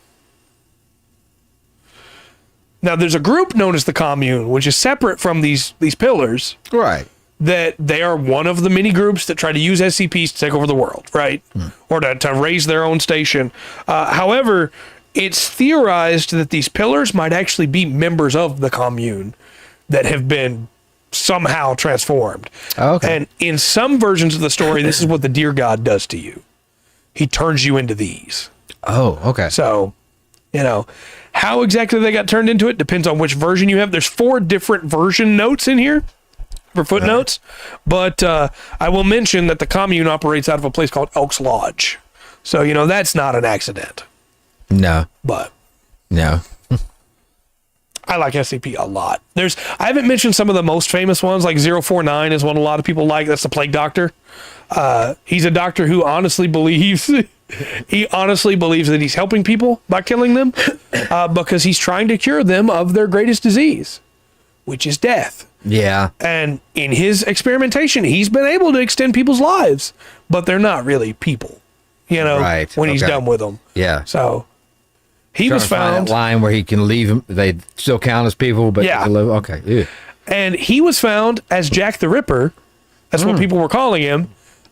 Now, there's a group known as the Commune, which is separate from these pillars. Right. That they are one of the many groups that try to use SCPs to take over the world, right? Or to raise their own station. However, it's theorized that these pillars might actually be members of the Commune that have been somehow transformed. Oh, okay. And in some versions of the story, this is what the Deer God does to you. He turns you into these. Oh, okay. So, you know, how exactly they got turned into it depends on which version you have. There's 4 different version notes in here for footnotes, but I will mention that the Commune operates out of a place called Elks Lodge. So, you know, that's not an accident. No. But No. I like SCP a lot. I haven't mentioned some of the most famous ones, like 049 is one a lot of people like. That's the Plague Doctor. He's a doctor who honestly believes that he's helping people by killing them because he's trying to cure them of their greatest disease, which is death. Yeah. And in his experimentation, he's been able to extend people's lives, but they're not really people, you know, when he's done with them. Yeah. So he was found. That line where he can leave them. They still count as people, but yeah. Okay. Ew. And he was found as Jack the Ripper. That's what people were calling him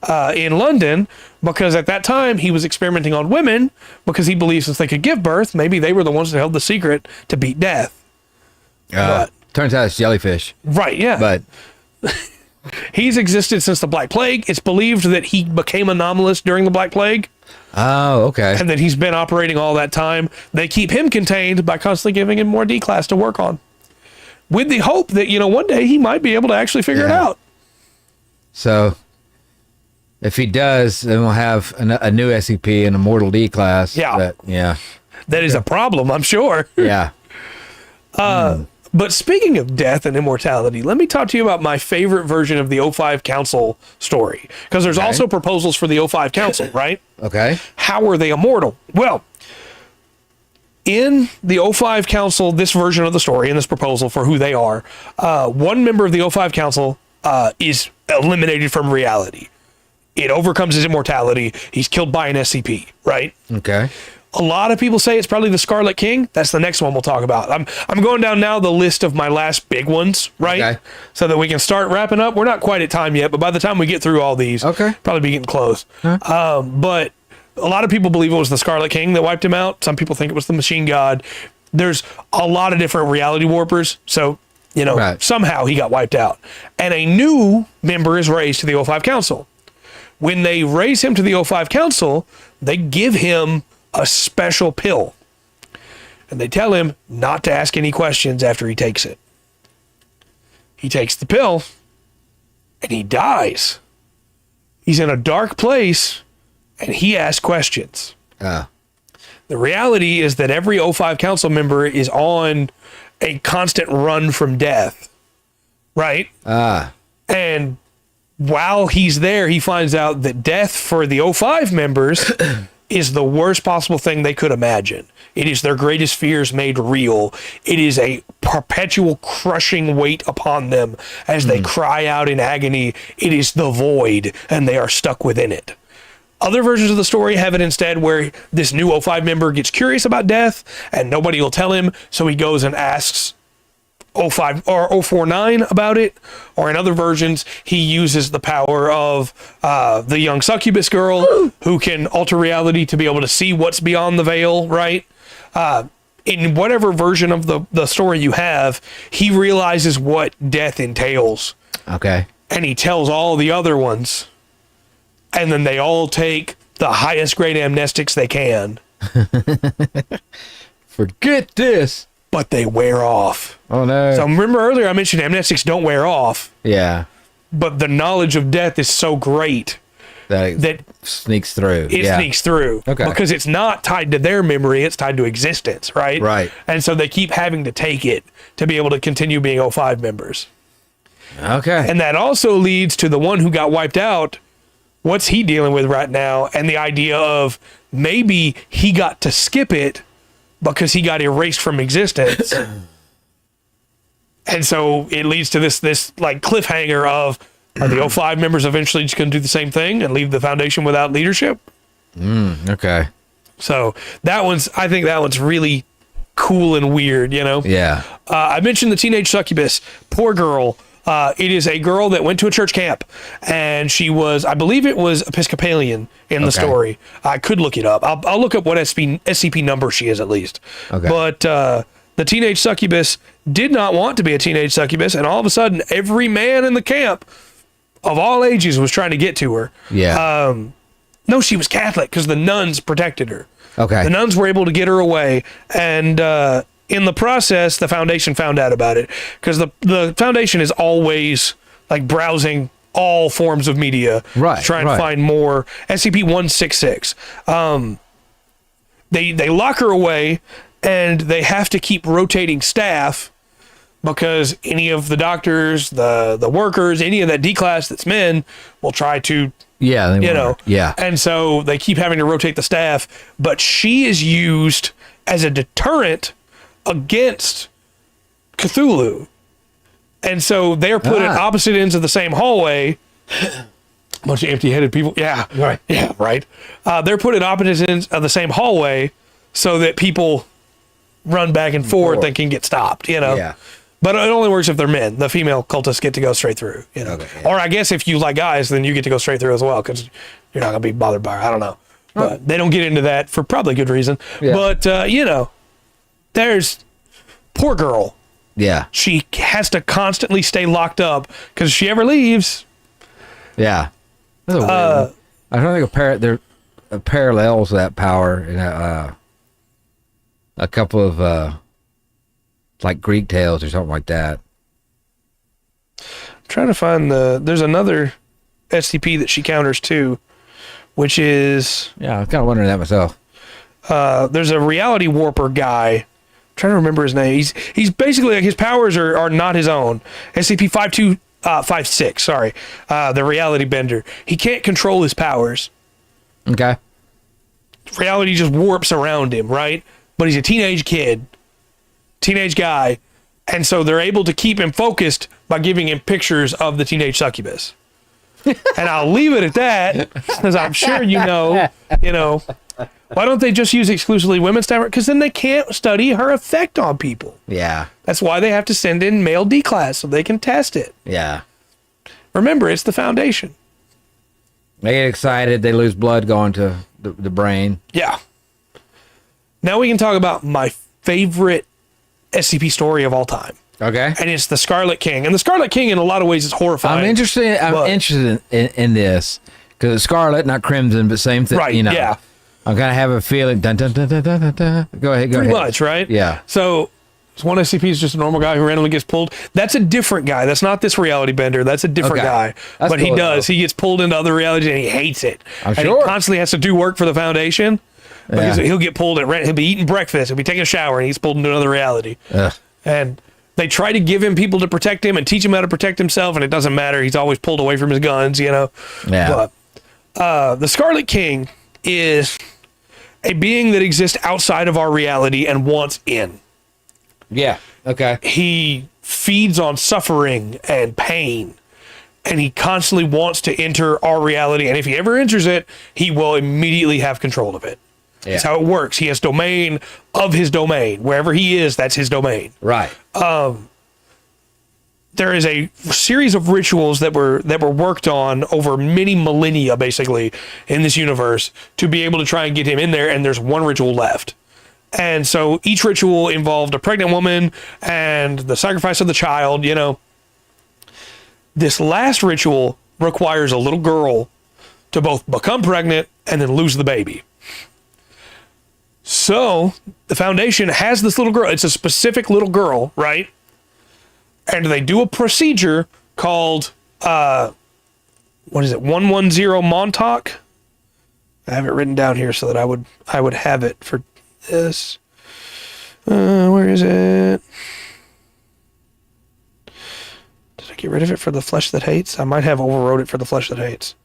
in London, because at that time he was experimenting on women because he believed since they could give birth, maybe they were the ones that held the secret to beat death. Turns out it's jellyfish. Right, yeah. But he's existed since the Black Plague. It's believed that he became anomalous during the Black Plague. Oh, okay. And that he's been operating all that time. They keep him contained by constantly giving him more D-class to work on. with the hope that, one day he might be able to actually figure it out. So if he does, then we'll have a new SCP, an Immortal D class. Yeah. That is a problem, I'm sure. Yeah. But speaking of death and immortality, let me talk to you about my favorite version of the O5 Council story. Because there's also proposals for the O5 Council, right? Okay. How are they immortal? Well, in the O5 Council, this version of the story, in this proposal for who they are, one member of the O5 Council is eliminated from reality. It overcomes his immortality. He's killed by an SCP, right? Okay. A lot of people say it's probably the Scarlet King. That's the next one we'll talk about. I'm going down now the list of my last big ones, right? Okay. So that we can start wrapping up. We're not quite at time yet, but by the time we get through all these, probably be getting close. Huh? But a lot of people believe it was the Scarlet King that wiped him out. Some people think it was the Machine God. There's a lot of different reality warpers. So, somehow he got wiped out. And a new member is raised to the O5 Council. When they raise him to the O5 Council, they give him a special pill. And they tell him not to ask any questions after he takes it. He takes the pill and he dies. He's in a dark place and he asks questions. The reality is that every O5 Council member is on a constant run from death. Right? And while he's there, he finds out that death for the O5 members is the worst possible thing they could imagine. It is their greatest fears made real. It is a perpetual crushing weight upon them as they cry out in agony. It is the void, and they are stuck within it. Other versions of the story have it instead where this new O5 member gets curious about death, and nobody will tell him, so he goes and asks O5 or O49 about it, or in other versions he uses the power of the young succubus girl who can alter reality to be able to see what's beyond the veil, right? In whatever version of the story you have, he realizes what death entails. Okay. And he tells all the other ones, and then they all take the highest grade amnestics they can. Forget this. But they wear off. Oh, no. So remember earlier I mentioned amnestics don't wear off. Yeah. But the knowledge of death is so great that sneaks through. It sneaks through. Okay. Because it's not tied to their memory, it's tied to existence, right? Right. And so they keep having to take it to be able to continue being O5 members. Okay. And that also leads to the one who got wiped out. What's he dealing with right now? And the idea of maybe he got to skip it because he got erased from existence. And so it leads to this like cliffhanger of, are the O5 members eventually just going to do the same thing and leave the Foundation without leadership? Okay. So I think that one's really cool and weird, Yeah. I mentioned the teenage succubus, poor girl. It is a girl that went to a church camp, and she was, I believe it was Episcopalian in the story. I could look it up. I'll look up what SCP number she is at least. Okay. But the teenage succubus did not want to be a teenage succubus, and all of a sudden, every man in the camp of all ages was trying to get to her. Yeah. No, she was Catholic because the nuns protected her. Okay. The nuns were able to get her away, and in the process, the Foundation found out about it because the Foundation is always like browsing all forms of media, right? Trying to find more. SCP-166. They lock her away, and they have to keep rotating staff because any of the doctors, the workers, any of that D class that's men will try to. Yeah, Yeah. And so they keep having to rotate the staff, but she is used as a deterrent against Cthulhu. And so they're put at opposite ends of the same hallway. A bunch of empty-headed people. Yeah. Right. Yeah, right. They're put at opposite ends of the same hallway so that people run back and forth and can get stopped, Yeah. But it only works if they're men. The female cultists get to go straight through, Okay, yeah. Or I guess if you like guys, then you get to go straight through as well because you're not going to be bothered by her. I don't know. But they don't get into that for probably good reason. Yeah. But, there's poor girl. Yeah. She has to constantly stay locked up because if she ever leaves. Yeah. That's a weird one. I don't think there parallels that power in a couple of It's like Greek tales or something like that. I'm trying to find there's another SCP that she counters too, which is Yeah, I was kind of wondering that myself. there's a reality warper guy. I'm trying to remember his name. He's basically like his powers are not his own. SCP-5256, sorry. The reality bender. He can't control his powers. Okay. Reality just warps around him, right? But he's a teenage guy, and so they're able to keep him focused by giving him pictures of the teenage succubus. And I'll leave it at that, because I'm sure you know, why don't they just use exclusively women's time? Because then they can't study her effect on people. Yeah. That's why they have to send in male D class so they can test it. Yeah. Remember, it's the Foundation. They get excited. They lose blood going to the brain. Yeah. Now we can talk about my favorite SCP story of all time. Okay. And it's the Scarlet King. And the Scarlet King, in a lot of ways, is horrifying. I'm interested in this because it's Scarlet, not Crimson, but same thing. Right, yeah. I'm kind of have a feeling. Dun, dun, dun, dun, dun, dun, dun. Go ahead. Pretty much, right? Yeah. So one SCP is just a normal guy who randomly gets pulled. That's a different guy. That's not this reality bender. That's a different guy. That's but cool, he does. though. He gets pulled into other realities and he hates it. I'm and sure. he constantly has to do work for the Foundation. Because Yeah. he'll get pulled he'll be eating breakfast, he'll be taking a shower, and he's pulled into another reality. Ugh. And they try to give him people to protect him and teach him how to protect himself, and it doesn't matter. He's always pulled away from his guns, Yeah. But the Scarlet King is a being that exists outside of our reality and wants in. Yeah. Okay. He feeds on suffering and pain, and he constantly wants to enter our reality. And if he ever enters it, he will immediately have control of it. Yeah. That's how it works. He has domain of his domain. Wherever he is, that's his domain. Right. There is a series of rituals that were worked on over many millennia, basically, in this universe to be able to try and get him in there. And there's one ritual left. And so each ritual involved a pregnant woman and the sacrifice of the child, This last ritual requires a little girl to both become pregnant and then lose the baby. So the Foundation has this little girl. It's a specific little girl, right? And they do a procedure called, 110 Montauk? I have it written down here so that I would have it for this. Where is it? Did I get rid of it for the Flesh That Hates? I might have overwrote it for the Flesh That Hates.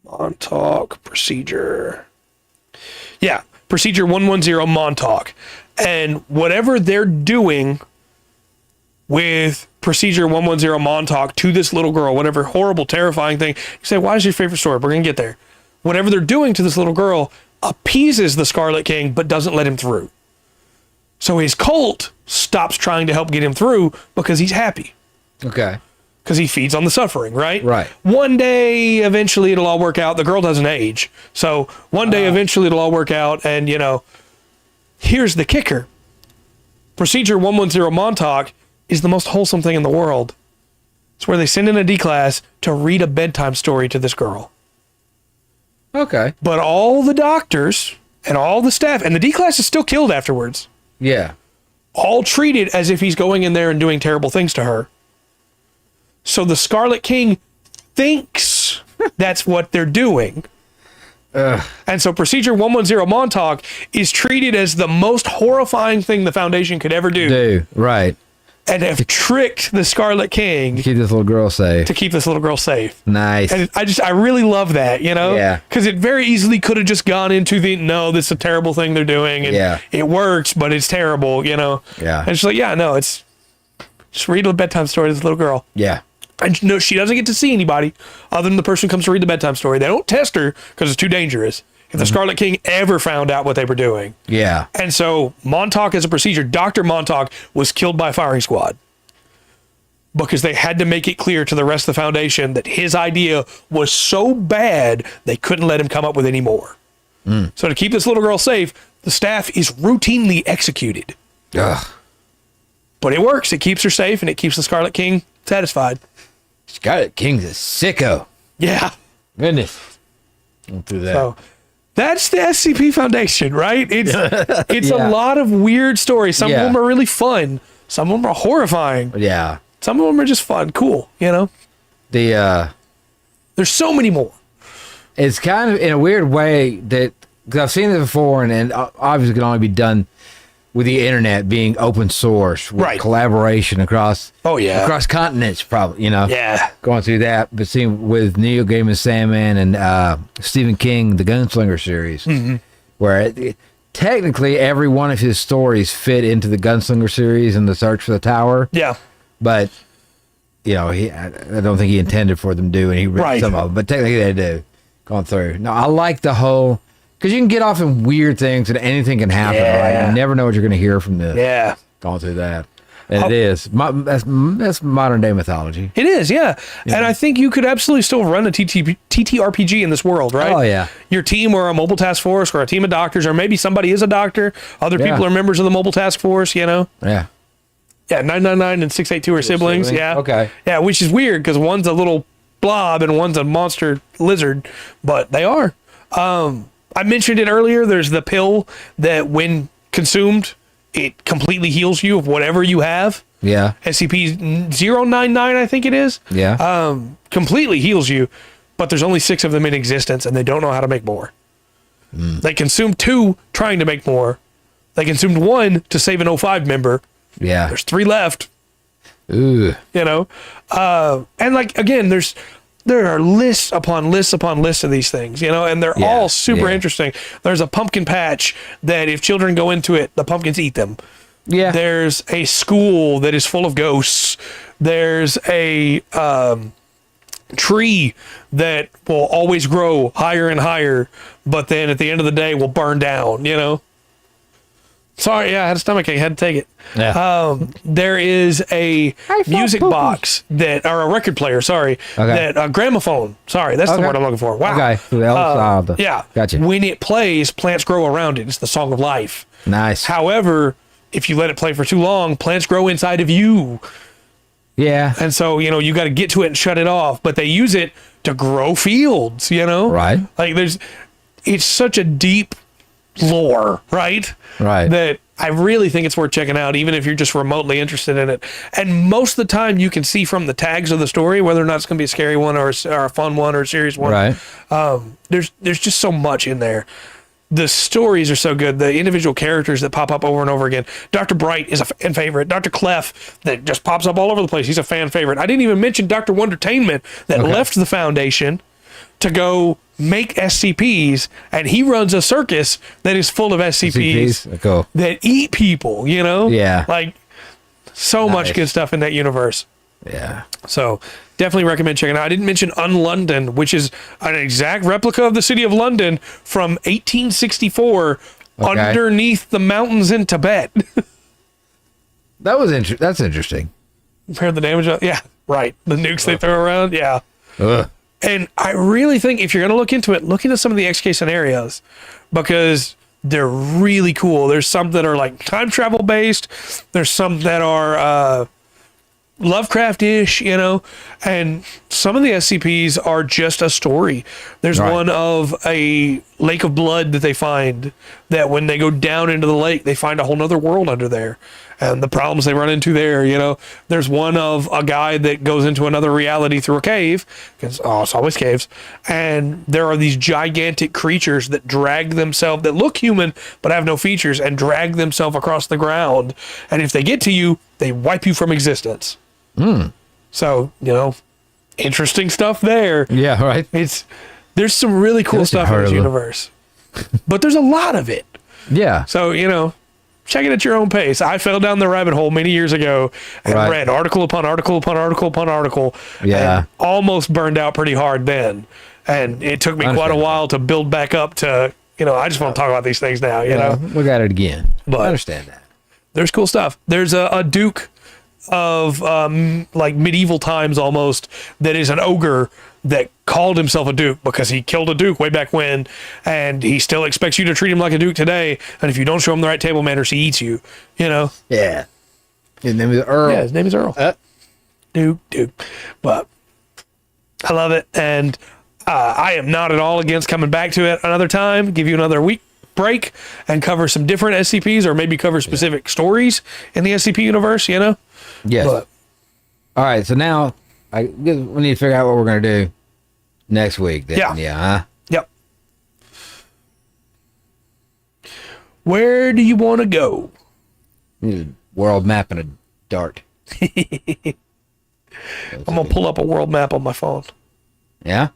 Montauk procedure. Yeah, procedure 110 Montauk. And whatever they're doing with procedure 110 Montauk to this little girl, whatever horrible, terrifying thing, you say, why is your favorite story? We're going to get there. Whatever they're doing to this little girl appeases the Scarlet King, but doesn't let him through. So his cult stops trying to help get him through because he's happy. Okay. Because he feeds on the suffering, right? Right. One day, eventually, it'll all work out. The girl doesn't age. So one day, eventually, it'll all work out. And, here's the kicker. Procedure 110 Montauk is the most wholesome thing in the world. It's where they send in a D-class to read a bedtime story to this girl. Okay. But all the doctors and all the staff, and the D-class is still killed afterwards, Yeah. all treat it as if he's going in there and doing terrible things to her. So the Scarlet King thinks that's what they're doing. And so procedure 110 Montauk is treated as the most horrifying thing the Foundation could ever do. Right. And have tricked the Scarlet King Keep this little girl safe. to keep this little girl safe. Nice. And I really love that, Yeah. Because it very easily could have just gone into no, this is a terrible thing they're doing. And Yeah. it works, but it's terrible, Yeah. And it's like, it's just read a bedtime story to this little girl. Yeah. And no, she doesn't get to see anybody other than the person who comes to read the bedtime story. They don't test her because it's too dangerous. If the Scarlet King ever found out what they were doing. Yeah. And so Montauk as a procedure, Dr. Montauk was killed by firing squad because they had to make it clear to the rest of the Foundation that his idea was so bad they couldn't let him come up with any more. So to keep this little girl safe, the staff is routinely executed. Ugh. But it works. It keeps her safe and it keeps the Scarlet King satisfied. Scarlet King's a sicko. Yeah. Goodness. Went through that. So That's the SCP Foundation, right? It's Yeah. a lot of weird stories. Some Yeah. of them are really fun. Some of them are horrifying. Yeah. Some of them are just fun, cool. The There's so many more. it's kind of in a weird way that because I've seen it before, and obviously it can only be done with the internet being open source, with Right. collaboration across Across continents, probably Yeah. going through that. But seeing with Neil Gaiman Sandman and Stephen King, the Gunslinger series, where technically every one of his stories fit into the Gunslinger series and the Search for the Tower, Yeah. but I don't think he intended for them to do, and he wrote some of them, but technically they do. Going through. No, I like the whole, because you can get off in weird things and anything can happen. Yeah. Right? You never know what you're going to hear from this. Yeah. Going through that. And it is. That's modern day mythology. It is, yeah. And I think you could absolutely still run a TTRPG in this world, right? Oh, yeah. Your team or a mobile task force or a team of doctors, or maybe somebody is a doctor. Other Yeah. people are members of the mobile task force, Yeah. Yeah, 999 and 682 are siblings. Yeah. Okay. Yeah, which is weird because one's a little blob and one's a monster lizard, but they are. I mentioned it earlier. There's the pill that when consumed, it completely heals you of whatever you have. Yeah. SCP-099, I think it is. Yeah. Completely heals you, but there's only 6 of them in existence and they don't know how to make more. They consumed 2 trying to make more. They consumed 1 to save an O5 member. Yeah. There's 3 left. Ooh. And like again, there are lists upon lists upon lists of these things, and they're Yeah, all super yeah. interesting. There's a pumpkin patch that if children go into it, the pumpkins eat them. Yeah. There's a school that is full of ghosts. There's a tree that will always grow higher and higher, but then at the end of the day will burn down, Sorry, yeah, I had a stomachache, had to take it. Yeah. There is a music box or a record player, sorry, that a gramophone. Sorry, that's the Okay. word I'm looking for. Wow. Okay. So the other side. Yeah. Gotcha. When it plays, plants grow around it. It's the song of life. Nice. However, if you let it play for too long, plants grow inside of you. Yeah. And so, you got to get to it and shut it off. But they use it to grow fields, Right. Like it's such a deep lore, right? Right. That I really think it's worth checking out, even if you're just remotely interested in it. And most of the time, you can see from the tags of the story whether or not it's going to be a scary one or a fun one or a serious one. Right. There's just so much in there. The stories are so good. The individual characters that pop up over and over again. Dr. Bright is a fan favorite. Dr. Clef that just pops up all over the place. He's a fan favorite. I didn't even mention Dr. Wondertainment that left the Foundation to go make SCPs, and he runs a circus that is full of SCPs Cool. that eat people, Yeah. Like so much good stuff in that universe. Yeah. So definitely recommend checking it out. I didn't mention Unlondon, which is an exact replica of the city of London from 1864 underneath the mountains in Tibet. That's interesting. Compare the damage. Yeah, right. The nukes they throw around. Yeah. Ugh. And I really think if you're going to look into some of the XK scenarios because they're really cool. There's some that are like time travel based. There's some that are Lovecraft-ish, and some of the SCPs are just a story. There's one of a lake of blood that they find that when they go down into the lake, they find a whole nother world under there and the problems they run into there. There's one of a guy that goes into another reality through a cave because it's always caves, and there are these gigantic creatures that that look human but have no features and drag themselves across the ground, and if they get to you, they wipe you from existence. So, interesting stuff there. Yeah, right. There's some really cool stuff in this universe, but there's a lot of it. Yeah. So, check it at your own pace. I fell down the rabbit hole many years ago and read article upon article upon article upon article. Yeah. And almost burned out pretty hard then. And it took me quite a while to build back up to, I just want to talk about these things now, Look at it again. But I understand that. There's cool stuff. There's a duke of like medieval times almost that is an ogre that called himself a duke because he killed a duke way back when, and he still expects you to treat him like a duke today, and if you don't show him the right table manners, he eats you. Yeah. His name is Earl. Yeah, his name is Earl. Duke. But I love it, and I am not at all against coming back to it another time, give you another week break, and cover some different SCPs, or maybe cover specific stories in the SCP universe, you know? Yes. But, all right, so now we need to figure out what we're going to do next week. Then. Yeah. Yeah. Yep. Where do you want to go? Need a world map and a dart. I'm going to pull up a world map on my phone. Yeah?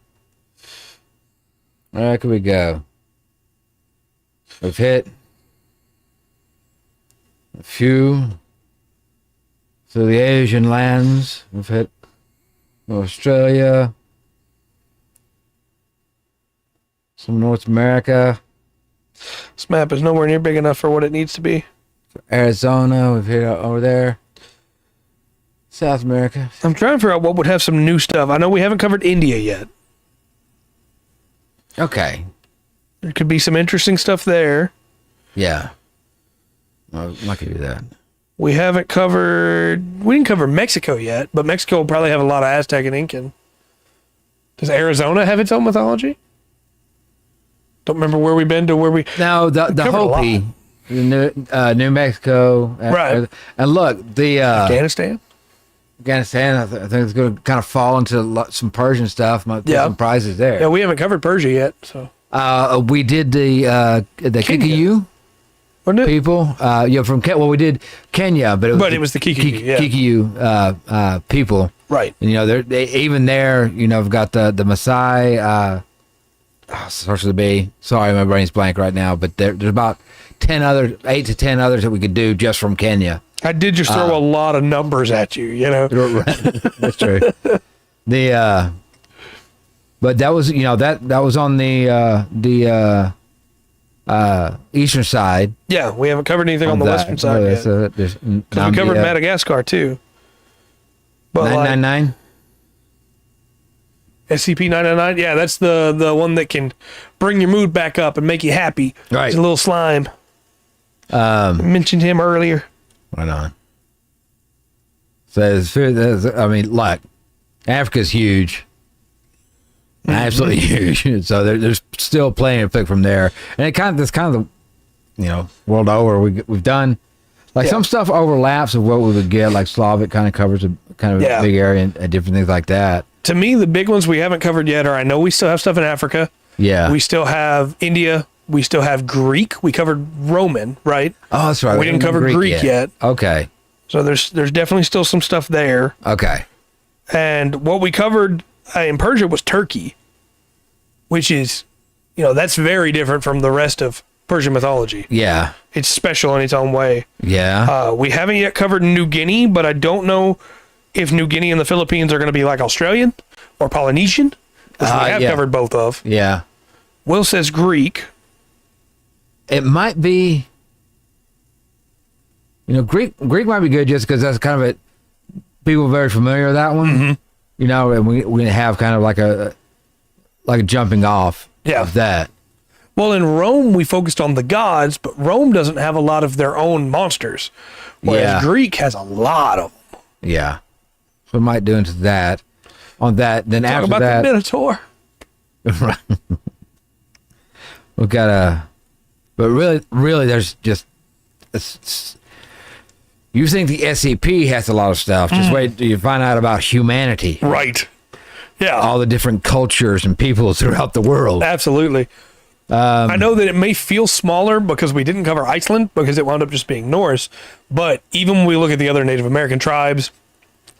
Where could we go? We've hit a few through the Asian lands. We've hit Australia, some North America. This map is nowhere near big enough for what it needs to be. Arizona, we've hit over there. South America. I'm trying to figure out what would have some new stuff. I know we haven't covered India yet. Okay. There could be some interesting stuff there. Yeah. I could do that. We didn't cover Mexico yet, but Mexico will probably have a lot of Aztec and Incan. Does Arizona have its own mythology? Don't remember where we've been to where we... No, the Hopi, New Mexico. Right. And look, the... Afghanistan, I think it's going to kind of fall into some Persian stuff. Might put some prizes there. Yeah, we haven't covered Persia yet, so... We did the Kikuyu Wasn't it? people. We did Kenya, but it was the Kikuyu, people. Right. And, they even there, we've got the Maasai, starts with a B. Sorry, my brain's blank right now, but there's about 8 to 10 others that we could do just from Kenya. I did just throw a lot of numbers at you, That's true. But that was, that was on the eastern side. Yeah, we haven't covered anything on the western side yet. Because we covered Madagascar too. But 999? SCP-999, yeah, that's the one that can bring your mood back up and make you happy. Right. It's a little slime. I mentioned him earlier. Right on. So, look, Africa's huge. Absolutely huge. So there's still plenty to pick from there. And that's kind of the, world over. We've done, some stuff overlaps of what we would get, like Slavic kind of covers a big area and different things like that. To me, the big ones we haven't covered yet are, I know we still have stuff in Africa. Yeah. We still have India. We still have Greek. We covered Roman, right? Oh, that's right. We didn't cover Greek yet. Okay. So there's definitely still some stuff there. Okay. And what we covered in Persia was Turkey, which is, that's very different from the rest of Persian mythology. Yeah. It's special in its own way. Yeah. We haven't yet covered New Guinea, but I don't know if New Guinea and the Philippines are going to be like Australian or Polynesian, which we have covered both of. Yeah. Will says Greek. It might be, Greek might be good just because that's kind of it. People are very familiar with that one. Mm-hmm. And we have kind of like a jumping off of that. Well, in Rome, we focused on the gods, but Rome doesn't have a lot of their own monsters, whereas Greek has a lot of them. Yeah. So we might do into that. On that, then Talk after about that, the Minotaur. Right. We've got but really, there's just. You think the SCP has a lot of stuff. Just wait till you find out about humanity. Right. Yeah. All the different cultures and peoples throughout the world. Absolutely. I know that it may feel smaller because we didn't cover Iceland because it wound up just being Norse. But even when we look at the other Native American tribes,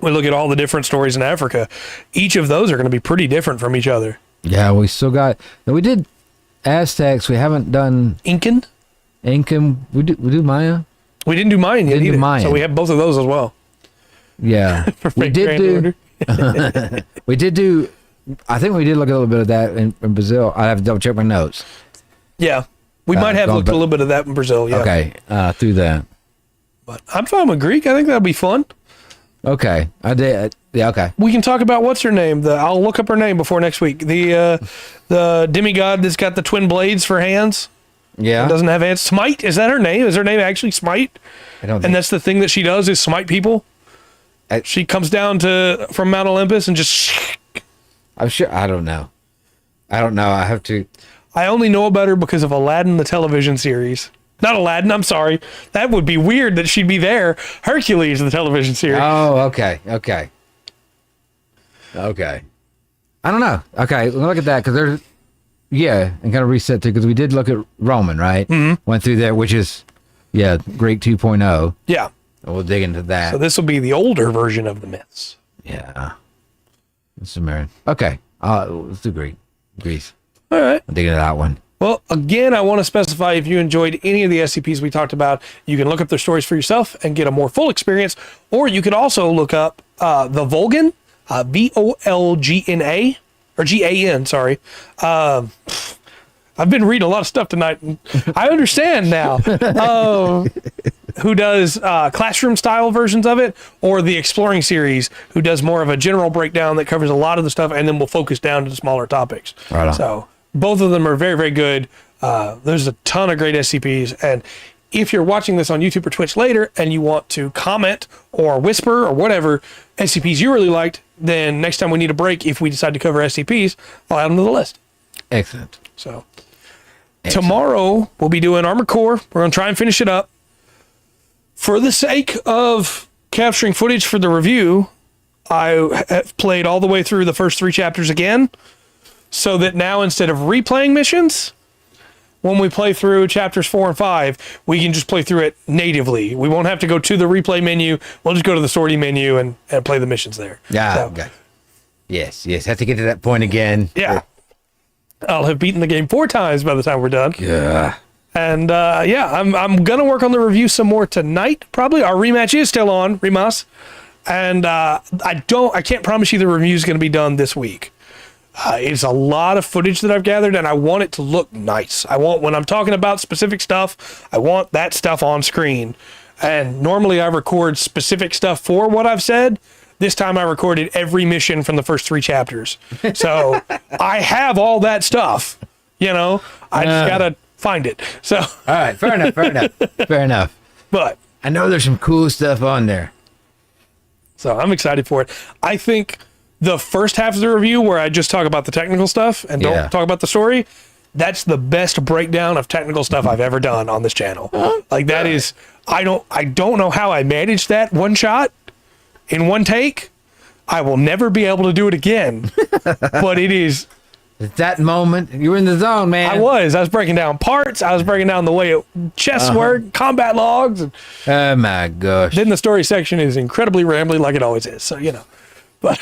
we look at all the different stories in Africa, each of those are going to be pretty different from each other. Yeah, we still got. We did Aztecs. We haven't done Incan. We do Maya. We didn't do Mayan yet either. Mayan. So we have both of those as well. Yeah, we did do. We did do. I think we did look at a little bit of that in Brazil. I have to double check my notes. Yeah, we might have looked a little bit of that in Brazil. Yeah. Okay, through that. But I'm fine with Greek. I think that'll be fun. Okay, I did. Yeah, okay. We can talk about what's her name. I'll look up her name before next week. The demigod that's got the twin blades for hands. Yeah. Doesn't have hands. Smite, is that her name? Is her name actually Smite? I don't. And that's the thing that she does is smite people. She comes down from Mount Olympus and just. I'm sure. I don't know. I don't know. I have to. I only know about her because of Aladdin, the television series. Not Aladdin, I'm sorry. That would be weird that she'd be there. Hercules, the television series. Oh, okay. I don't know. Okay, look at that because there's, and kind of reset too because we did look at Roman, right? Mm-hmm. Went through there, which is, Greek 2.0. Yeah. And we'll dig into that. So this will be the older version of the myths. Yeah. Sumerian. Okay. Let's do Greece. All right. I'll dig into that one. Well, again, I want to specify if you enjoyed any of the SCPs we talked about, you can look up their stories for yourself and get a more full experience, or you could also look up the Volgan, Volgna, or Gan, sorry. I've been reading a lot of stuff tonight, and I understand now who does classroom-style versions of it, or the Exploring series, who does more of a general breakdown that covers a lot of the stuff, and then we'll focus down to the smaller topics. Right on. So both of them are very, very good. There's a ton of great SCPs, and if you're watching this on YouTube or Twitch later and you want to comment or whisper or whatever SCPs you really liked, then next time we need a break, if we decide to cover SCPs, I'll add them to the list. Excellent. So tomorrow we'll be doing Armored Core. We're going to try and finish it up. For the sake of capturing footage for the review, I have played all the way through the first 3 chapters again, so that now instead of replaying missions, when we play through chapters 4 and 5, we can just play through it natively. We won't have to go to the replay menu. We'll just go to the sorting menu and play the missions there. Yeah. So, okay. Yes. Have to get to that point again. Yeah. I'll have beaten the game 4 times by the time we're done. Yeah. And I'm gonna work on the review some more tonight. Probably our rematch is still on, Remas. And I can't promise you the review is gonna be done this week. It's a lot of footage that I've gathered, and I want it to look nice. When I'm talking about specific stuff, I want that stuff on screen. And normally I record specific stuff for what I've said. This time I recorded every mission from the first 3 chapters. So I have all that stuff, I just gotta find it. So all right, fair enough. But I know there's some cool stuff on there. So I'm excited for it. I think the first half of the review, where I just talk about the technical stuff and don't talk about the story, that's the best breakdown of technical stuff I've ever done on this channel. Like that is, I don't know how I managed that one shot in one take. I will never be able to do it again. But it is. At that moment, you were in the zone, man. I was breaking down parts. I was breaking down the way chests work, combat logs. And oh my gosh. then the story section is incredibly rambly, like it always is. So, but.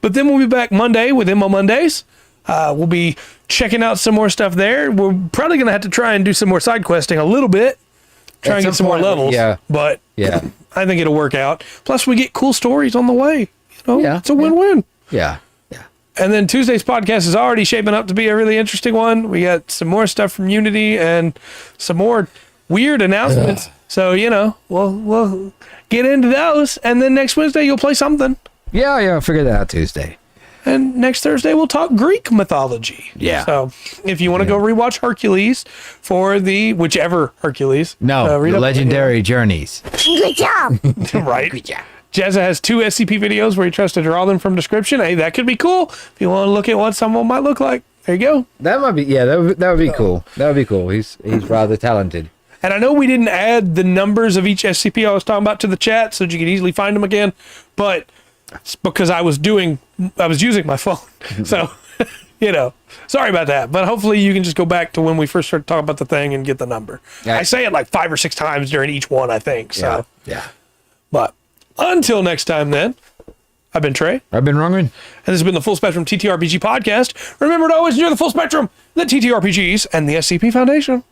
But then we'll be back Monday with MO Mondays. We'll be checking out some more stuff there. We're probably going to have to try and do some more side questing a little bit. Try and get some more levels. Yeah. But I think it'll work out. Plus, we get cool stories on the way. It's a win-win. Yeah. And then Tuesday's podcast is already shaping up to be a really interesting one. We got some more stuff from Unity and some more weird announcements. So, we'll get into those. And then next Wednesday, you'll play something. Yeah, I'll figure that out Tuesday. And next Thursday, we'll talk Greek mythology. Yeah. So if you want to go rewatch Hercules for the whichever Hercules. No, the Legendary Journeys. Good job. Right. Good job. Jazza has 2 SCP videos where he tries to draw them from description. Hey, that could be cool. If you want to look at what some of them might look like, there you go. That might be, that would be cool. That would be cool. He's rather talented. And I know we didn't add the numbers of each SCP I was talking about to the chat so that you could easily find them again, but it's because I was using my phone. So, sorry about that. But hopefully you can just go back to when we first started talking about the thing and get the number. Yeah. I say it like 5 or 6 times during each one, I think. So, yeah. But until next time, then, I've been Trey. I've been Rungren. And this has been the Full Spectrum TTRPG podcast. Remember to always enjoy the full spectrum, the TTRPGs, and the SCP Foundation.